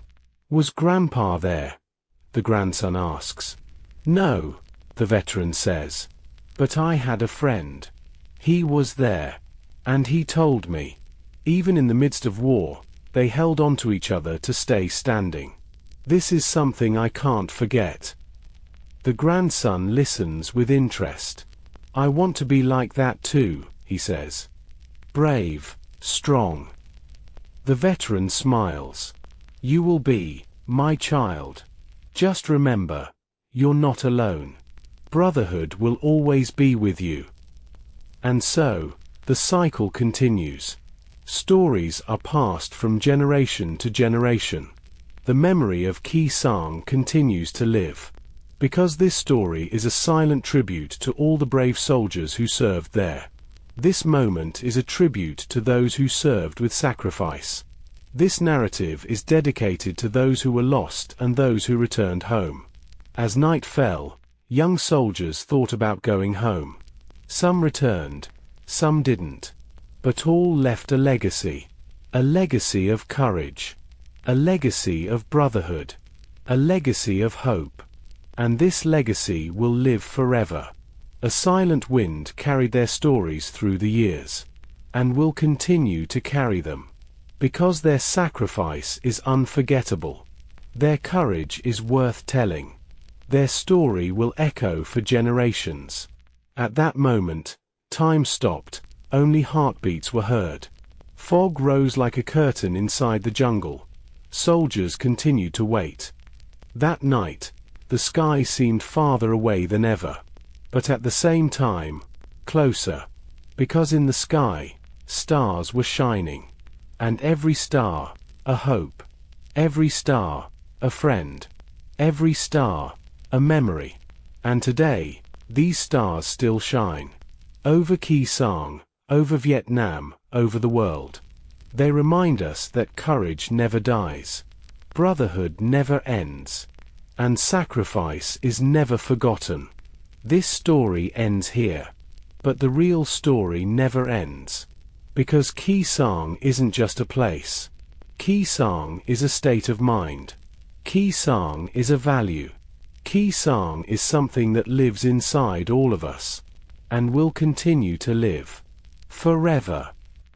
"Was Grandpa there?" the grandson asks. "No," the veteran says. "But I had a friend. He was there. And he told me. Even in the midst of war, they held on to each other to stay standing. This is something I can't forget." The grandson listens with interest. "I want to be like that too," he says. "Brave, strong." The veteran smiles. "You will be, my child. Just remember, you're not alone. Brotherhood will always be with you." And so, the cycle continues. Stories are passed from generation to generation. the memory of Khe Sanh continues to live. Because this story is a silent tribute to all the brave soldiers who served there. This moment is a tribute to those who served with sacrifice. This narrative is dedicated to those who were lost and those who returned home. As night fell, young soldiers thought about going home. Some returned, some didn't. But all left a legacy of courage, a legacy of brotherhood, a legacy of hope. And this legacy will live forever. A silent wind carried their stories through the years, and will continue to carry them. Because their sacrifice is unforgettable. Their courage is worth telling. Their story will echo for generations. At that moment, time stopped, only heartbeats were heard. Fog rose like a curtain inside the jungle. Soldiers continued to wait. That night, the sky seemed farther away than ever. But at the same time, closer. Because in the sky, stars were shining. And every star, a hope. Every star, a friend. Every star, a memory. And today, these stars still shine. Over Khe Sanh, over Vietnam, over the world. They remind us that courage never dies. Brotherhood never ends. And sacrifice is never forgotten. This story ends here. But the real story never ends. Because Khe Sanh isn't just a place. Khe Sanh is a state of mind. Khe Sanh is a value. Khe Sanh is something that lives inside all of us. And will continue to live. Forever.